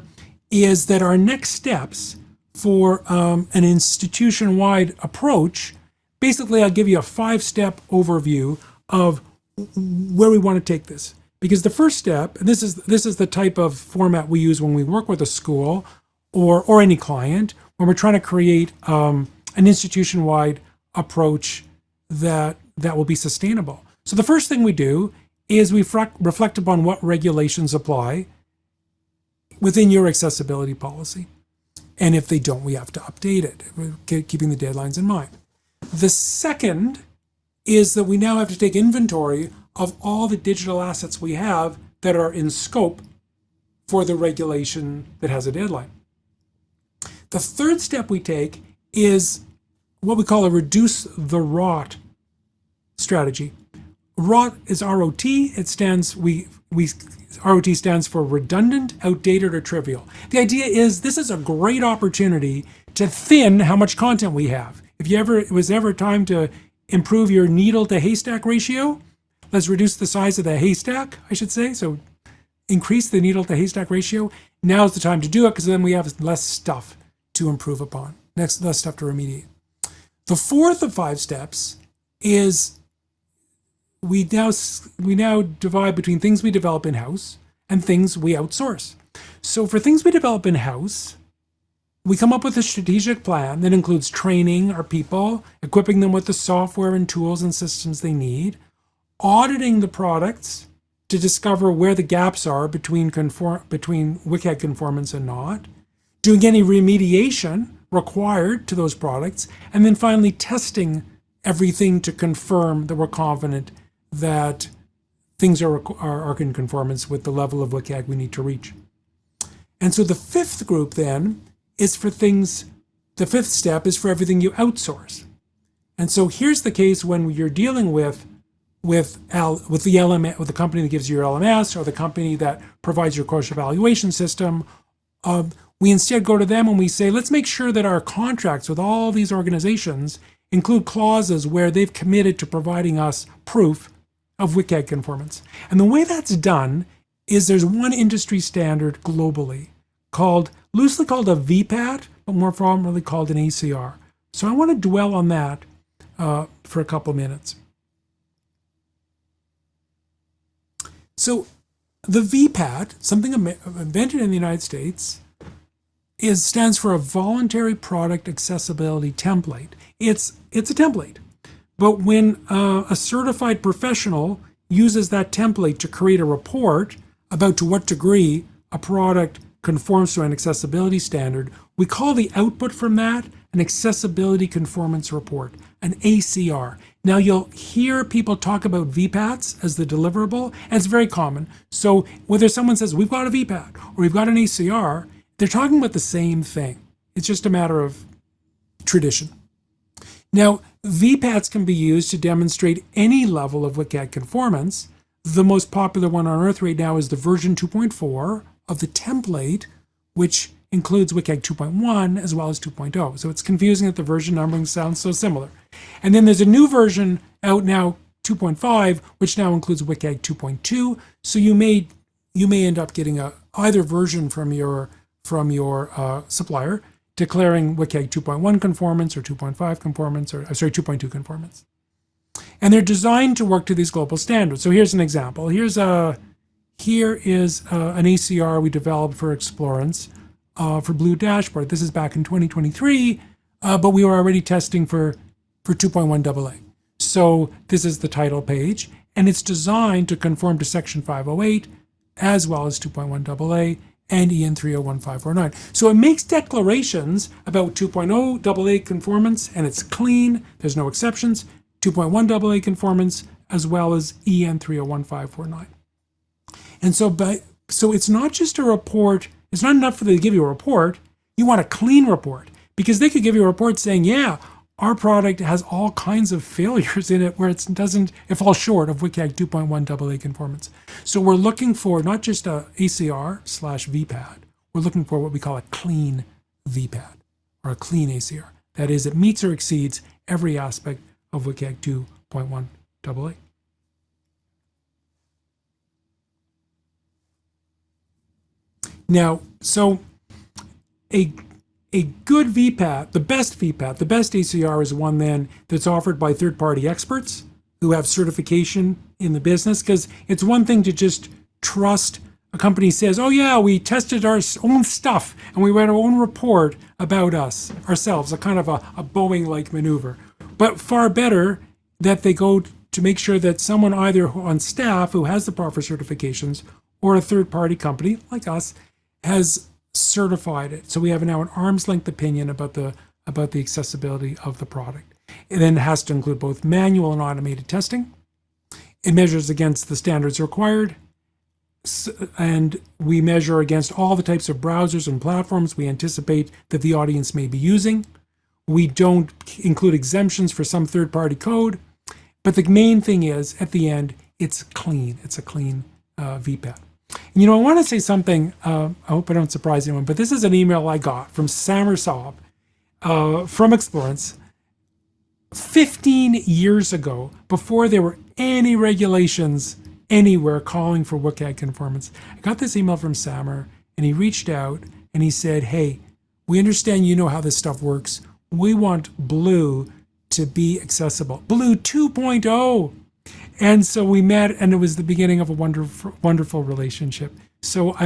is that our next steps for an institution-wide approach, basically I'll give you a 5-step overview of where we want to take this. Because the first step, and this is the type of format we use when we work with a school or any client, when we're trying to create an institution-wide approach that will be sustainable. So the first thing we do is we reflect upon what regulations apply within your accessibility policy. And if they don't, we have to update it, keeping the deadlines in mind. The second is that we now have to take inventory of all the digital assets we have that are in scope for the regulation that has a deadline. The third step we take is what we call a reduce the rot strategy, ROT is ROT. It stands ROT stands for redundant, outdated, or trivial. The idea is this is a great opportunity to thin how much content we have. If it was ever time to improve your needle to haystack ratio, let's reduce the size of the haystack, I should say. So increase the needle to haystack ratio. Now's the time to do it because then we have less stuff to improve upon, less stuff to remediate. The fourth of 5 steps is we now divide between things we develop in-house and things we outsource. So for things we develop in-house, we come up with a strategic plan that includes training our people, equipping them with the software and tools and systems they need, auditing the products to discover where the gaps are between WCAG conformance and not, doing any remediation required to those products, and then finally testing everything to confirm that we're confident that things are in conformance with the level of WCAG we need to reach. And so the fifth group then is for things, the fifth step is for everything you outsource. And so here's the case when you're dealing with the company that gives you your LMS or the company that provides your course evaluation system. We instead go to them and we say, let's make sure that our contracts with all these organizations include clauses where they've committed to providing us proof of WCAG conformance. And the way that's done is there's one industry standard globally loosely called a VPAT, but more formally called an ACR. So I want to dwell on that for a couple minutes. So the VPAT, something invented in the United States, stands for a voluntary product accessibility template. It's a template, but when a certified professional uses that template to create a report about to what degree a product conforms to an accessibility standard, we call the output from that an accessibility conformance report, an ACR. Now you'll hear people talk about VPATs as the deliverable, and it's very common. So whether someone says we've got a VPAT or we've got an ACR, they're talking about the same thing. It's just a matter of tradition. Now, VPATs can be used to demonstrate any level of WCAG conformance. The most popular one on earth right now is the version 2.4 of the template, which includes WCAG 2.1 as well as 2.0. So it's confusing that the version numbering sounds so similar. And then there's a new version out now, 2.5, which now includes WCAG 2.2. So you may end up getting either version from your supplier declaring WCAG 2.1 conformance or 2.5 conformance, 2.2 conformance. And they're designed to work to these global standards. So here's an example. Here is an ACR we developed for Explorance for Blue Dashboard. This is back in 2023, but we were already testing for 2.1 AA. So this is the title page, and it's designed to conform to Section 508 as well as 2.1 AA and EN 301.549. So it makes declarations about 2.0 AA conformance, and it's clean. There's no exceptions. 2.1 AA conformance as well as EN 301.549. And so it's not just a report. It's not enough for them to give you a report. You want a clean report, because they could give you a report saying, yeah, our product has all kinds of failures in it where it falls short of WCAG 2.1 AA conformance. So we're looking for not just a ACR/VPAT, we're looking for what we call a clean VPAT or a clean ACR. That is, it meets or exceeds every aspect of WCAG 2.1 AA. Now, so a good VPAT, the best ACR is one then that's offered by third-party experts who have certification in the business, because it's one thing to just trust a company says, oh yeah, we tested our own stuff and we read our own report about ourselves, a kind of a Boeing-like maneuver. But far better that they go to make sure that someone either on staff who has the proper certifications or a third-party company like us has certified it. So we have now an arm's length opinion about the accessibility of the product. It then has to include both manual and automated testing. It measures against the standards required, and we measure against all the types of browsers and platforms we anticipate that the audience may be using. We don't include exemptions for some third-party code. But the main thing is, at the end, it's clean. It's a clean VPAT. And, I want to say something. I hope I don't surprise anyone, but this is an email I got from Samer Saab from Explorance 15 years ago, before there were any regulations anywhere calling for WCAG conformance. I got this email from Samer, and he reached out and he said, hey, we understand you know how this stuff works. We want Blue to be accessible. Blue 2.0. And so we met, and it was the beginning of a wonderful, wonderful relationship. So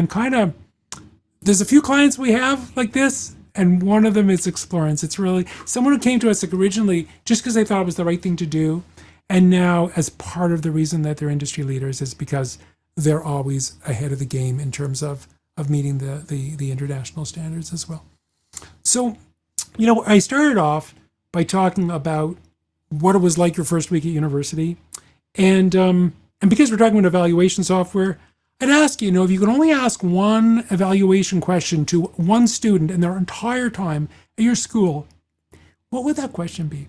there's a few clients we have like this, and one of them is Explorance. It's really someone who came to us originally just because they thought it was the right thing to do. And now, as part of the reason that they're industry leaders is because they're always ahead of the game in terms of meeting the international standards as well. So, I started off by talking about what it was like your first week at university. And because we're talking about evaluation software, I'd ask you, if you could only ask one evaluation question to one student in their entire time at your school, what would that question be?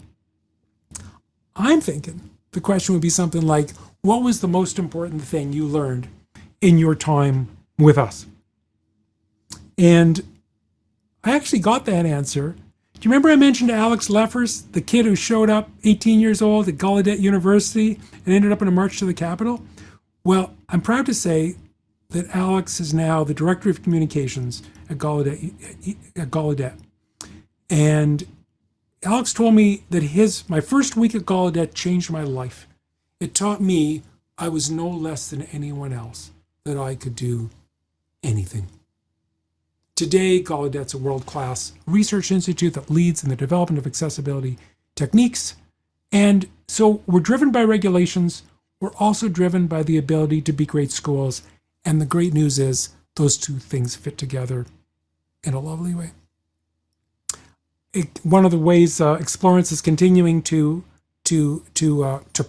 I'm thinking the question would be something like, what was the most important thing you learned in your time with us? And I actually got that answer. Do you remember I mentioned Alex Leffers, the kid who showed up 18 years old at Gallaudet University and ended up in a march to the Capitol? Well, I'm proud to say that Alex is now the Director of Communications at Gallaudet. And Alex told me that my first week at Gallaudet changed my life. It taught me I was no less than anyone else, that I could do anything. Today, Gallaudet's a world-class research institute that leads in the development of accessibility techniques. And so we're driven by regulations. We're also driven by the ability to be great schools. And the great news is those two things fit together in a lovely way. One of the ways Explorance is continuing to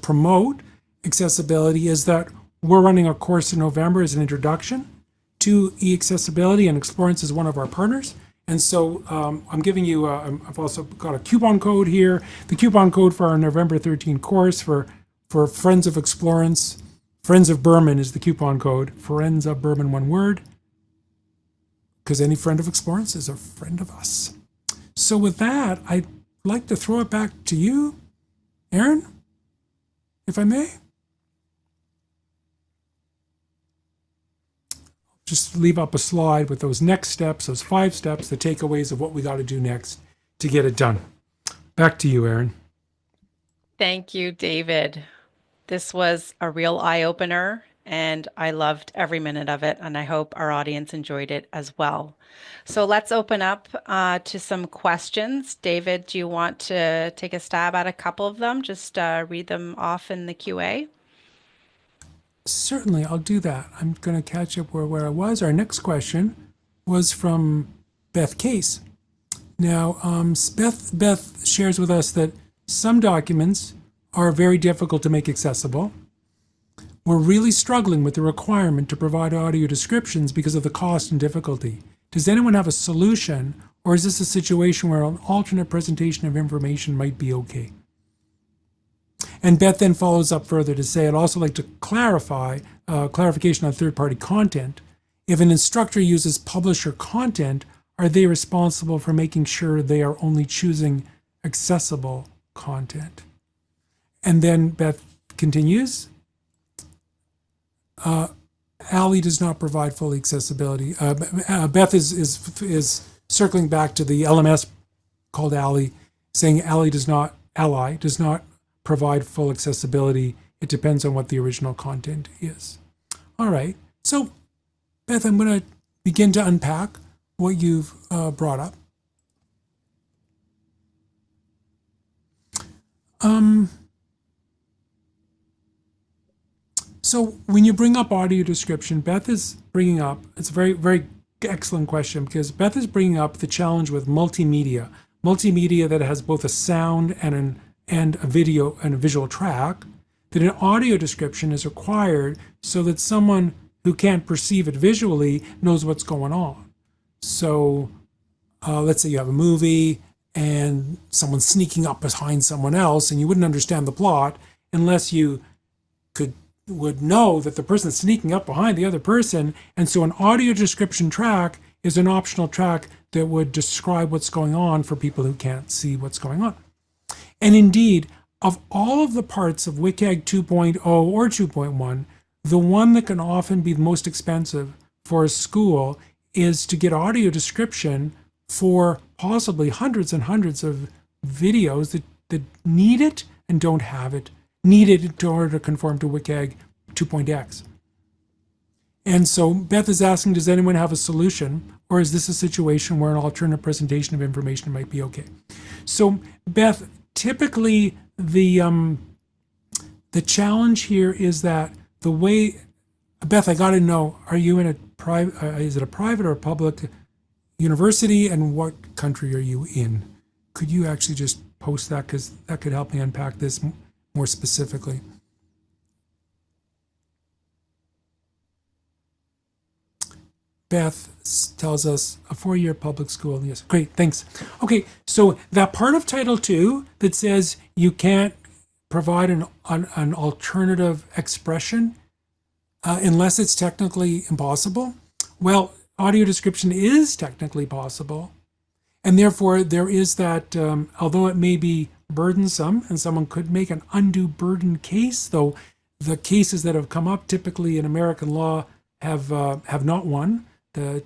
promote accessibility is that we're running a course in November as an introduction to eAccessibility, and Explorance is one of our partners. And so I'm giving you, I've also got a coupon code here. The coupon code for our November 13 course for Friends of Explorance, Friends of Berman is the coupon code. Friends of Berman, one word, because any friend of Explorance is a friend of us. So with that, I'd like to throw it back to you, Aaron, if I may. Just leave up a slide with those next steps, those 5 steps, the takeaways of what we got to do next to get it done. Back to you, Aaron. Thank you, David. This was a real eye-opener, and I loved every minute of it, and I hope our audience enjoyed it as well. So let's open up to some questions. David, do you want to take a stab at a couple of them? Just read them off in the QA. Certainly, I'll do that. I'm going to catch up where I was. Our next question was from Beth Case. Now, Beth shares with us that some documents are very difficult to make accessible. We're really struggling with the requirement to provide audio descriptions because of the cost and difficulty. Does anyone have a solution, or is this a situation where an alternate presentation of information might be okay? And Beth then follows up further to say, I'd also like to clarify, clarification on third-party content. If an instructor uses publisher content, are they responsible for making sure they are only choosing accessible content? And then Beth continues, ALI does not provide full accessibility. Beth is circling back to the LMS called ALI, saying ALI does not provide full accessibility. It depends on what the original content is. All right. So, Beth, I'm going to begin to unpack what you've brought up. So when you bring up audio description, Beth is bringing up, it's a very, very excellent question, because Beth is bringing up the challenge with multimedia that has both a sound and a video and a visual track, that an audio description is required so that someone who can't perceive it visually knows what's going on. So let's say you have a movie and someone's sneaking up behind someone else and you wouldn't understand the plot. unless you could would know that the person's sneaking up behind the other person. And so an audio description track is an optional track that would describe what's going on for people who can't see what's going on. And indeed, of all of the parts of WCAG 2.0 or 2.1, the one that can often be the most expensive for a school is to get audio description for possibly hundreds and hundreds of videos that need it and don't have it, needed in order to conform to WCAG 2.x. And so Beth is asking, does anyone have a solution? Or is this a situation where an alternate presentation of information might be okay? So Beth, typically the challenge here is that the way, Beth, I got to know, are you in a private, is it a private or a public university, and what country are you in? Could you actually just post that, because that could help me unpack this more specifically. Beth tells us a 4-year public school. Yes, great, thanks. Okay, so that part of Title II that says you can't provide an alternative expression unless it's technically impossible. Well, audio description is technically possible. And therefore, there is that, although it may be burdensome, and someone could make an undue burden case, though the cases that have come up typically in American law have not won.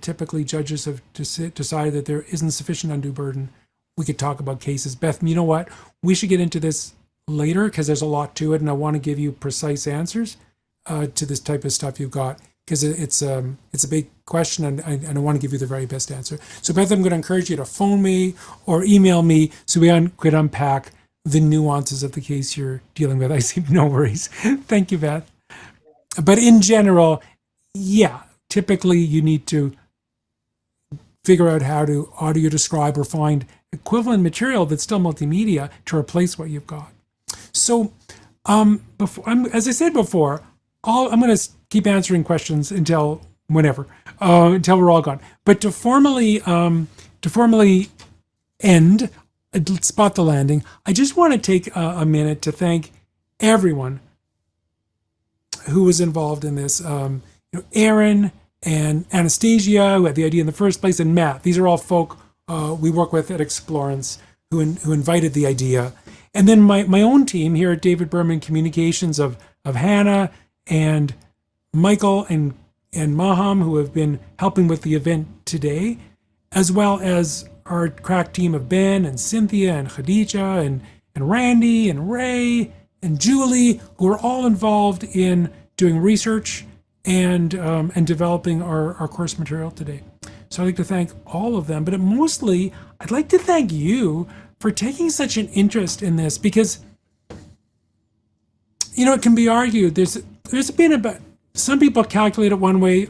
Typically, judges have decided that there isn't sufficient undue burden. We could talk about cases. Beth, you know what? We should get into this later because there's a lot to it, and I want to give you precise answers to this type of stuff you've got, because it's a big question, and I want to give you the very best answer. So Beth, I'm going to encourage you to phone me or email me so we could unpack the nuances of the case you're dealing with. I see, no worries. Thank you, Beth. But in general, yeah, typically you need to figure out how to audio describe or find equivalent material that's still multimedia to replace what you've got. So as I said before, I'm going to keep answering questions until whenever, until we're all gone. But to formally end, spot the landing, I just want to take a minute to thank everyone who was involved in this. Aaron and Anastasia, who had the idea in the first place, and Matt. These are all folk we work with at Explorance who invited the idea. And then my own team here at David Berman Communications of Hannah and Michael and Maham, who have been helping with the event today, as well as our crack team of Ben and Cynthia and Khadija and Randy and Ray and Julie, who are all involved in doing research and developing our course material today. So I'd like to thank all of them, but mostly I'd like to thank you for taking such an interest in this, because it can be argued there's been about, some people calculate it one way.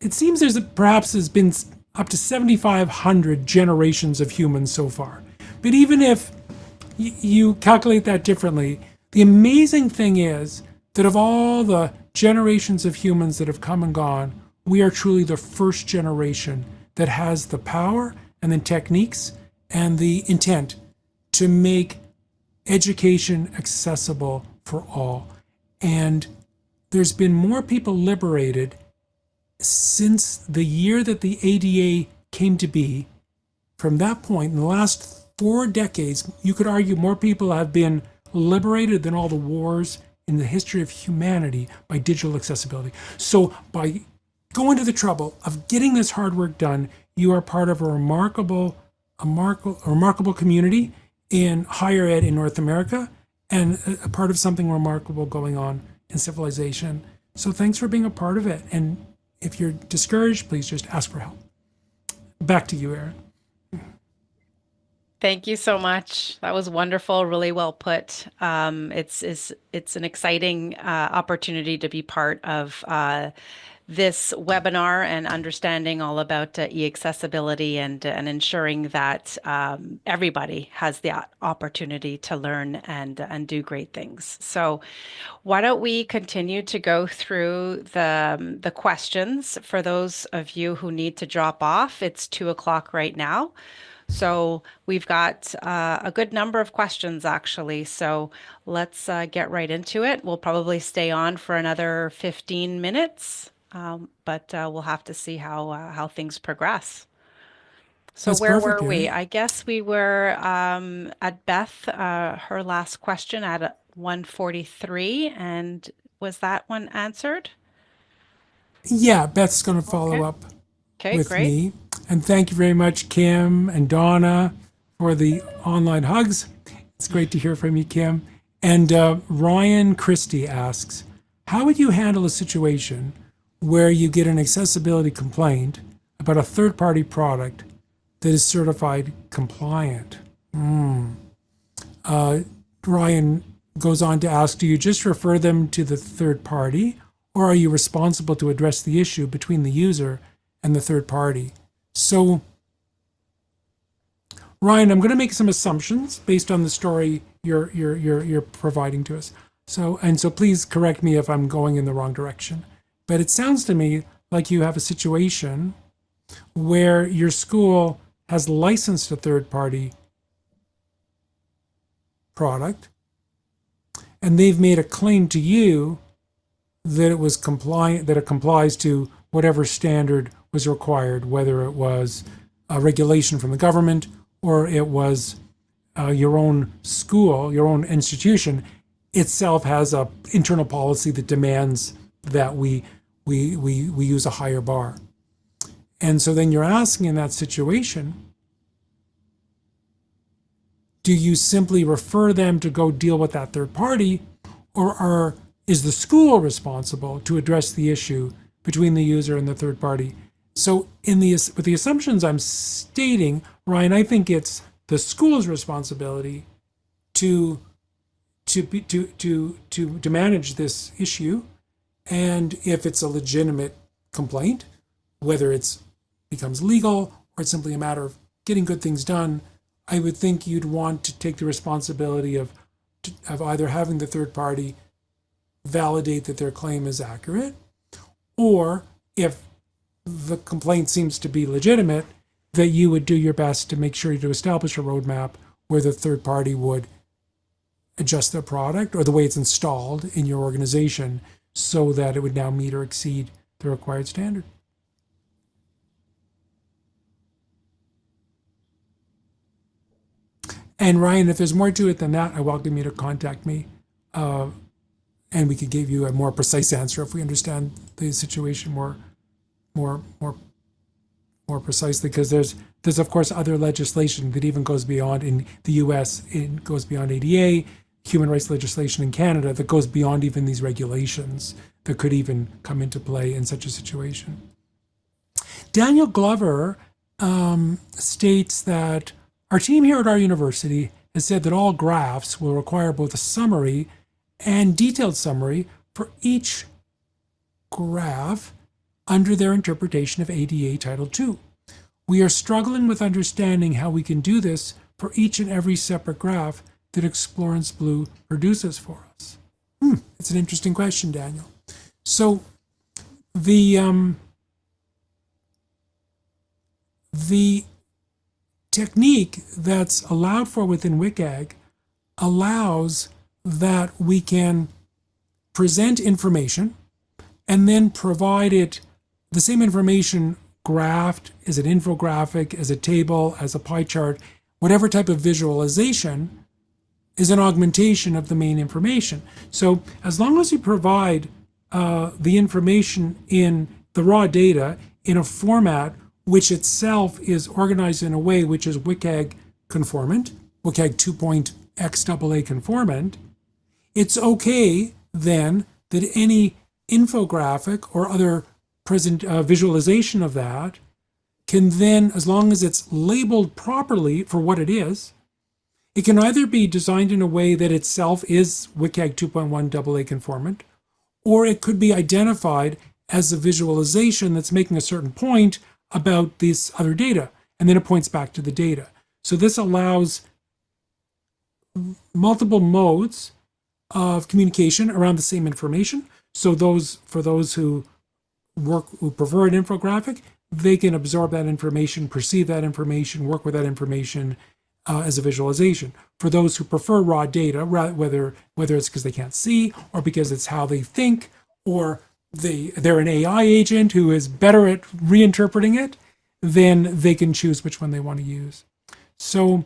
It seems perhaps has been up to 7,500 generations of humans so far. But even if you calculate that differently, the amazing thing is that of all the generations of humans that have come and gone, we are truly the first generation that has the power and the techniques and the intent to make education accessible for all. And there's been more people liberated since the year that the ADA came to be. From that point, in the last 4 decades, you could argue more people have been liberated than all the wars in the history of humanity by digital accessibility. So by going to the trouble of getting this hard work done, you are part of a remarkable community in higher ed in North America, and a part of something remarkable going on in civilization. So thanks for being a part of it. And if you're discouraged, please just ask for help. Back to you, Erin. Thank you so much. That was wonderful, really well put. It's an exciting opportunity to be part of this webinar and understanding all about eAccessibility and ensuring that everybody has the opportunity to learn and do great things. So why don't we continue to go through the questions for those of you who need to drop off. It's 2 o'clock right now. So we've got a good number of questions actually. So let's get right into it. We'll probably stay on for another 15 minutes, but we'll have to see how things progress. So That's where perfect, were we? Gary. I guess we were at Beth, her last question at 143, and was that one answered? Yeah, Beth's going to follow Okay. up Okay, with great. me. And thank you very much, Kim and Donna, for the online hugs. It's great to hear from you, Kim. And Ryan Christie asks, how would you handle a situation where you get an accessibility complaint about a third party product that is certified compliant? Ryan goes on to ask, do you just refer them to the third party, or are you responsible to address the issue between the user and the third party? So, Ryan, I'm going to make some assumptions based on the story you're providing to us. So please correct me if I'm going in the wrong direction. But it sounds to me like you have a situation where your school has licensed a third party product and they've made a claim to you that it was compliant, that it complies to whatever standard was required, whether it was a regulation from the government or it was your own school, your own institution itself has a internal policy that demands that we use a higher bar. And so then you're asking in that situation, do you simply refer them to go deal with that third party, or is the school responsible to address the issue between the user and the third party? So with the assumptions I'm stating, Ryan, I think it's the school's responsibility to manage this issue, and if it's a legitimate complaint, whether it becomes legal or it's simply a matter of getting good things done, I would think you'd want to take the responsibility of either having the third party validate that their claim is accurate, or if the complaint seems to be legitimate, that you would do your best to make sure to establish a roadmap where the third party would adjust their product or the way it's installed in your organization so that it would now meet or exceed the required standard. And Ryan, if there's more to it than that, I welcome you to contact me, and we could give you a more precise answer if we understand the situation more precisely. Because there's of course other legislation that even goes beyond in the U.S. It goes beyond ADA, human rights legislation in Canada that goes beyond even these regulations that could even come into play in such a situation. Daniel Glover states that our team here at our university has said that all graphs will require both a summary and detailed summary for each graph under their interpretation of ADA Title II. We are struggling with understanding how we can do this for each and every separate graph that Explorance Blue produces for us. It's an interesting question, Daniel. So the technique that's allowed for within WCAG allows that we can present information and then provide it, the same information graphed as an infographic, as a table, as a pie chart, whatever type of visualization is an augmentation of the main information. So as long as you provide the information in the raw data in a format which itself is organized in a way which is WCAG conformant, WCAG 2.XAA conformant, it's okay then that any infographic or other present visualization of that can then, as long as it's labeled properly for what it is, it can either be designed in a way that itself is WCAG 2.1 AA conformant, or it could be identified as a visualization that's making a certain point about this other data, and then it points back to the data. So this allows multiple modes of communication around the same information. So for those who prefer an infographic, they can absorb that information, perceive that information, work with that information as a visualization. For those who prefer raw data, whether it's because they can't see or because it's how they think, or they're an AI agent who is better at reinterpreting it, then they can choose which one they want to use. So,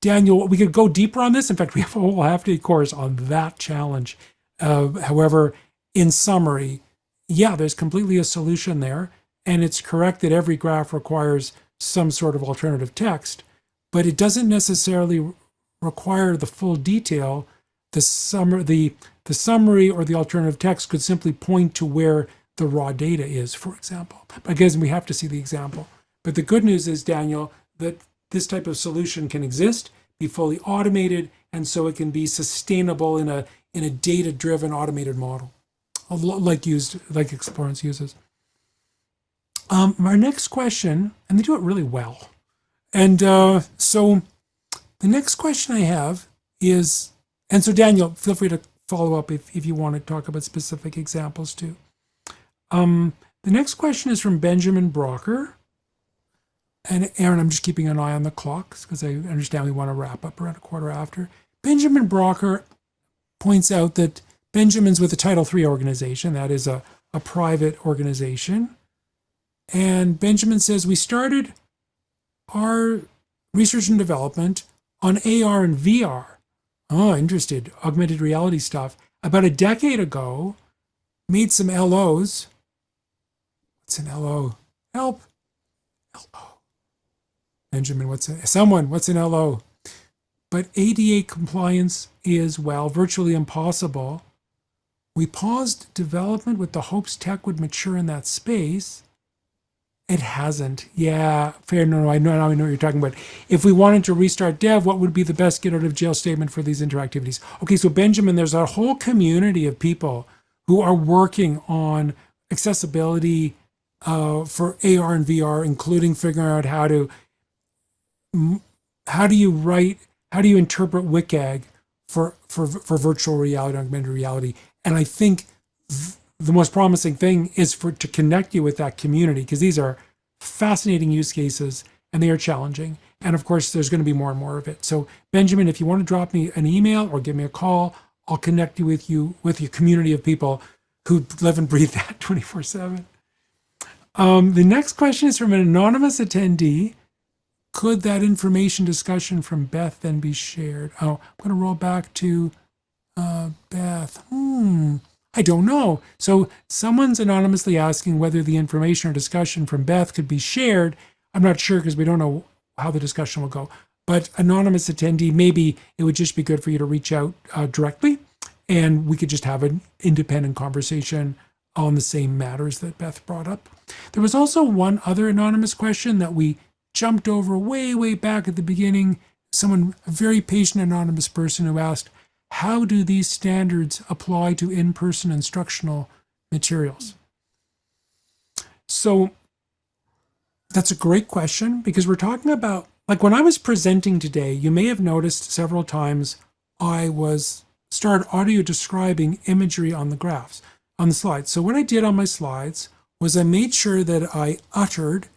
Daniel, we could go deeper on this. In fact, we have a whole half-day course on that challenge. However, in summary, yeah, there's completely a solution there. And it's correct that every graph requires some sort of alternative text, but it doesn't necessarily require the full detail. The summary or the alternative text could simply point to where the raw data is, for example. But again, we have to see the example. But the good news is, Daniel, that this type of solution can exist, be fully automated, and so it can be sustainable in a data-driven automated model, like Explorance uses. Our next question, and they do it really well. And so the next question I have is, and so Daniel, feel free to follow up if you want to talk about specific examples too. The next question is from Benjamin Brocker. And Aaron, I'm just keeping an eye on the clock because I understand we want to wrap up around 1:15. Benjamin Brocker points out that Benjamin's with a Title III organization, that is a private organization. And Benjamin says, we started our research and development on AR and VR. Oh, interested. Augmented reality stuff. About a decade ago, made some LOs. What's an LO? Help. LO. Benjamin, what's an LO? But ADA compliance is, well, virtually impossible. We paused development with the hopes tech would mature in that space. It hasn't. Yeah, fair. No, I know what you're talking about. If we wanted to restart dev, what would be the best get out of jail statement for these interactivities? Okay, so Benjamin, there's a whole community of people who are working on accessibility for AR and VR, including figuring out how do you interpret WCAG for virtual reality, augmented reality. And I think the most promising thing is to connect you with that community, because these are fascinating use cases and they are challenging. And of course, there's going to be more and more of it. So Benjamin, if you want to drop me an email or give me a call, I'll connect you with your community of people who live and breathe that 24/7. The next question is from an anonymous attendee. Could that information discussion from Beth then be shared? Oh, I'm going to roll back to Beth. I don't know. So someone's anonymously asking whether the information or discussion from Beth could be shared. I'm not sure because we don't know how the discussion will go. But anonymous attendee, maybe it would just be good for you to reach out directly, and we could just have an independent conversation on the same matters that Beth brought up. There was also one other anonymous question that we jumped over way back at the beginning. A very patient anonymous person who asked, how do these standards apply to in-person instructional materials? So that's a great question, because we're talking about, like when I was presenting today, you may have noticed several times I started audio describing imagery on the graphs, on the slides. So what I did on my slides was I made sure that I uttered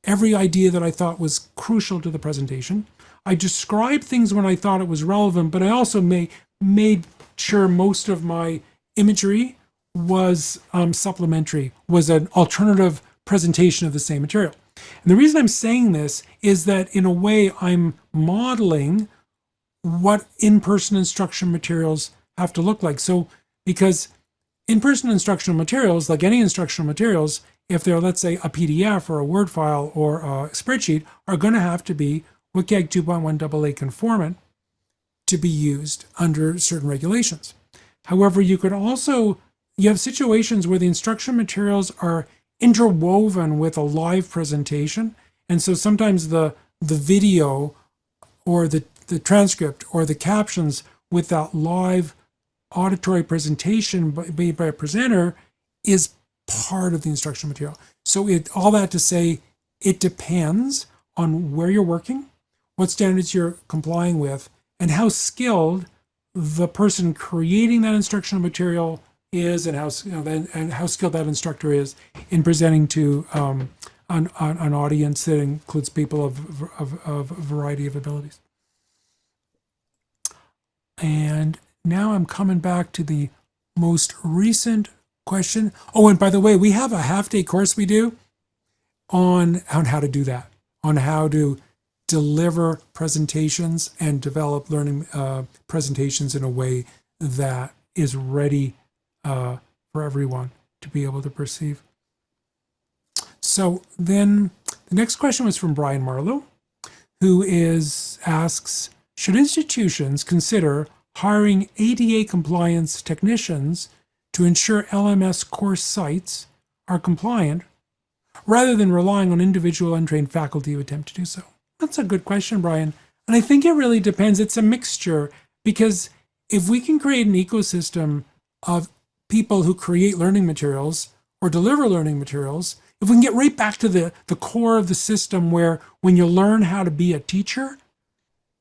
every idea that I thought was crucial to the presentation. I described things when I thought it was relevant, but I also made sure most of my imagery was supplementary, was an alternative presentation of the same material. And the reason I'm saying this is that in a way I'm modeling what in-person instruction materials have to look like. So because in-person instructional materials, like any instructional materials, if they're, let's say, a PDF or a Word file or a spreadsheet, are going to have to be WCAG 2.1 AA conformant to be used under certain regulations. However, you have situations where the instruction materials are interwoven with a live presentation. And so sometimes the video or the transcript or the captions with that live auditory presentation made by a presenter is part of the instructional material. So all that to say, it depends on where you're working, what standards you're complying with, and how skilled the person creating that instructional material is, and how skilled that instructor is in presenting to an audience that includes people of a variety of abilities. And now I'm coming back to the most recent question. Oh, and by the way, we have a half-day course we do on how to do that, on how to deliver presentations and develop learning presentations in a way that is ready for everyone to be able to perceive. So then the next question was from Brian Marlowe, who asks, should institutions consider hiring ADA compliance technicians to ensure LMS course sites are compliant rather than relying on individual untrained faculty who attempt to do so? That's a good question, Brian. And I think it really depends. It's a mixture, because if we can create an ecosystem of people who create learning materials or deliver learning materials, if we can get right back to the core of the system, where when you learn how to be a teacher,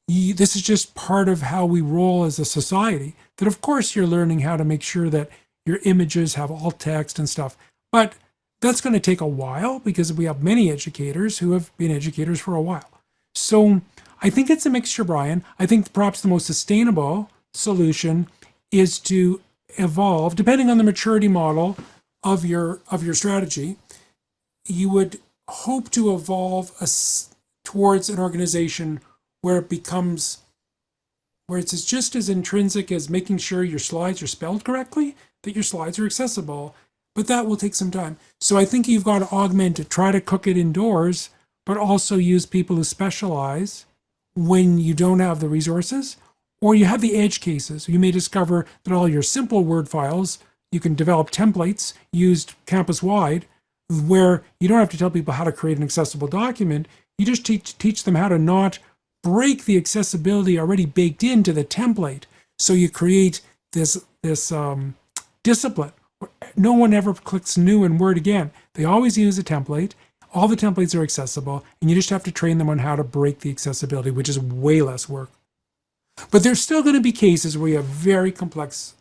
this is just part of how we roll as a society, that of course you're learning how to make sure that your images have alt text and stuff. But that's going to take a while, because we have many educators who have been educators for a while. So I think it's a mixture, Brian. I think perhaps the most sustainable solution is to evolve, depending on the maturity model of your strategy. You would hope to evolve towards an organization where it's just as intrinsic as making sure your slides are spelled correctly, that your slides are accessible, but that will take some time. So I think you've got to augment it, try to cook it indoors, but also use people who specialize when you don't have the resources, or you have the edge cases. You may discover that all your simple Word files, you can develop templates used campus-wide, where you don't have to tell people how to create an accessible document. You just teach them how to not break the accessibility already baked into the template. So you create this discipline. No one ever clicks new in Word again. They always use a template. All the templates are accessible, and you just have to train them on how to break the accessibility, which is way less work. But there's still going to be cases where you have very complex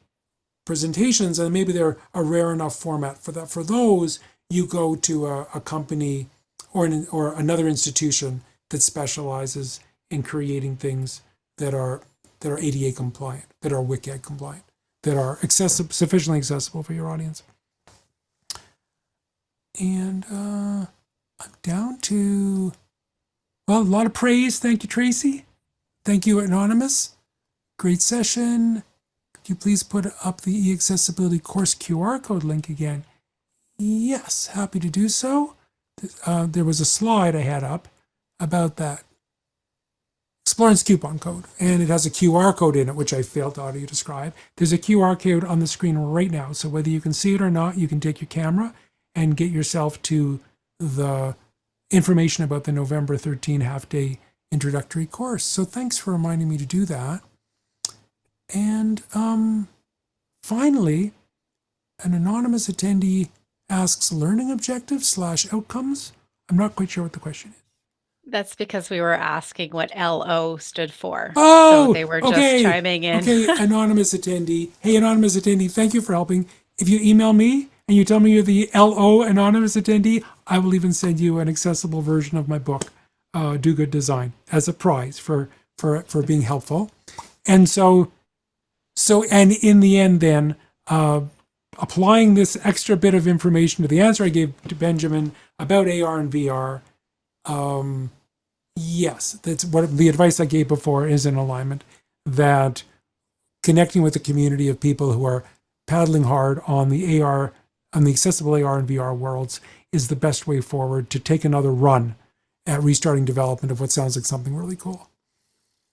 presentations, and maybe they're a rare enough format for that. For those, you go to a company or another institution that specializes in creating things that are ADA compliant, that are WCAG compliant, that are sufficiently accessible for your audience. And I'm down to, well, a lot of praise. Thank you, Tracy. Thank you, Anonymous. Great session. Could you please put up the eAccessibility course QR code link again? Yes, happy to do so. There was a slide I had up about that Explorance coupon code, and it has a QR code in it, which I failed to audio describe. There's a QR code on the screen right now, so whether you can see it or not, you can take your camera and get yourself to the information about the November 13 half-day introductory course. So thanks for reminding me to do that. And finally, an anonymous attendee asks learning objectives / outcomes. I'm not quite sure what the question is. That's because we were asking what LO stood for. So Oh, they were just okay. chiming in. Okay, anonymous attendee. Hey, anonymous attendee, thank you for helping. If you email me and you tell me you're the LO anonymous attendee, I will even send you an accessible version of my book, Do Good Design, as a prize for being helpful. And so and in the end then, applying this extra bit of information to the answer I gave to Benjamin about AR and VR, yes, that's what the advice I gave before is in alignment, that connecting with a community of people who are paddling hard on the accessible AR and VR worlds is the best way forward to take another run at restarting development of what sounds like something really cool.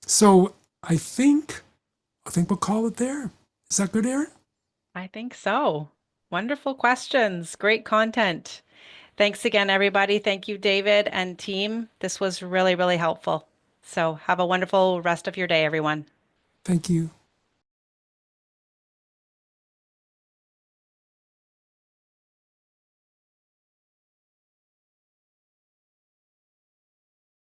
So I think we'll call it there. Is that good, Erin? I think so. Wonderful questions. Great content. Thanks again, everybody. Thank you, David and team. This was really, really helpful. So have a wonderful rest of your day, everyone. Thank you.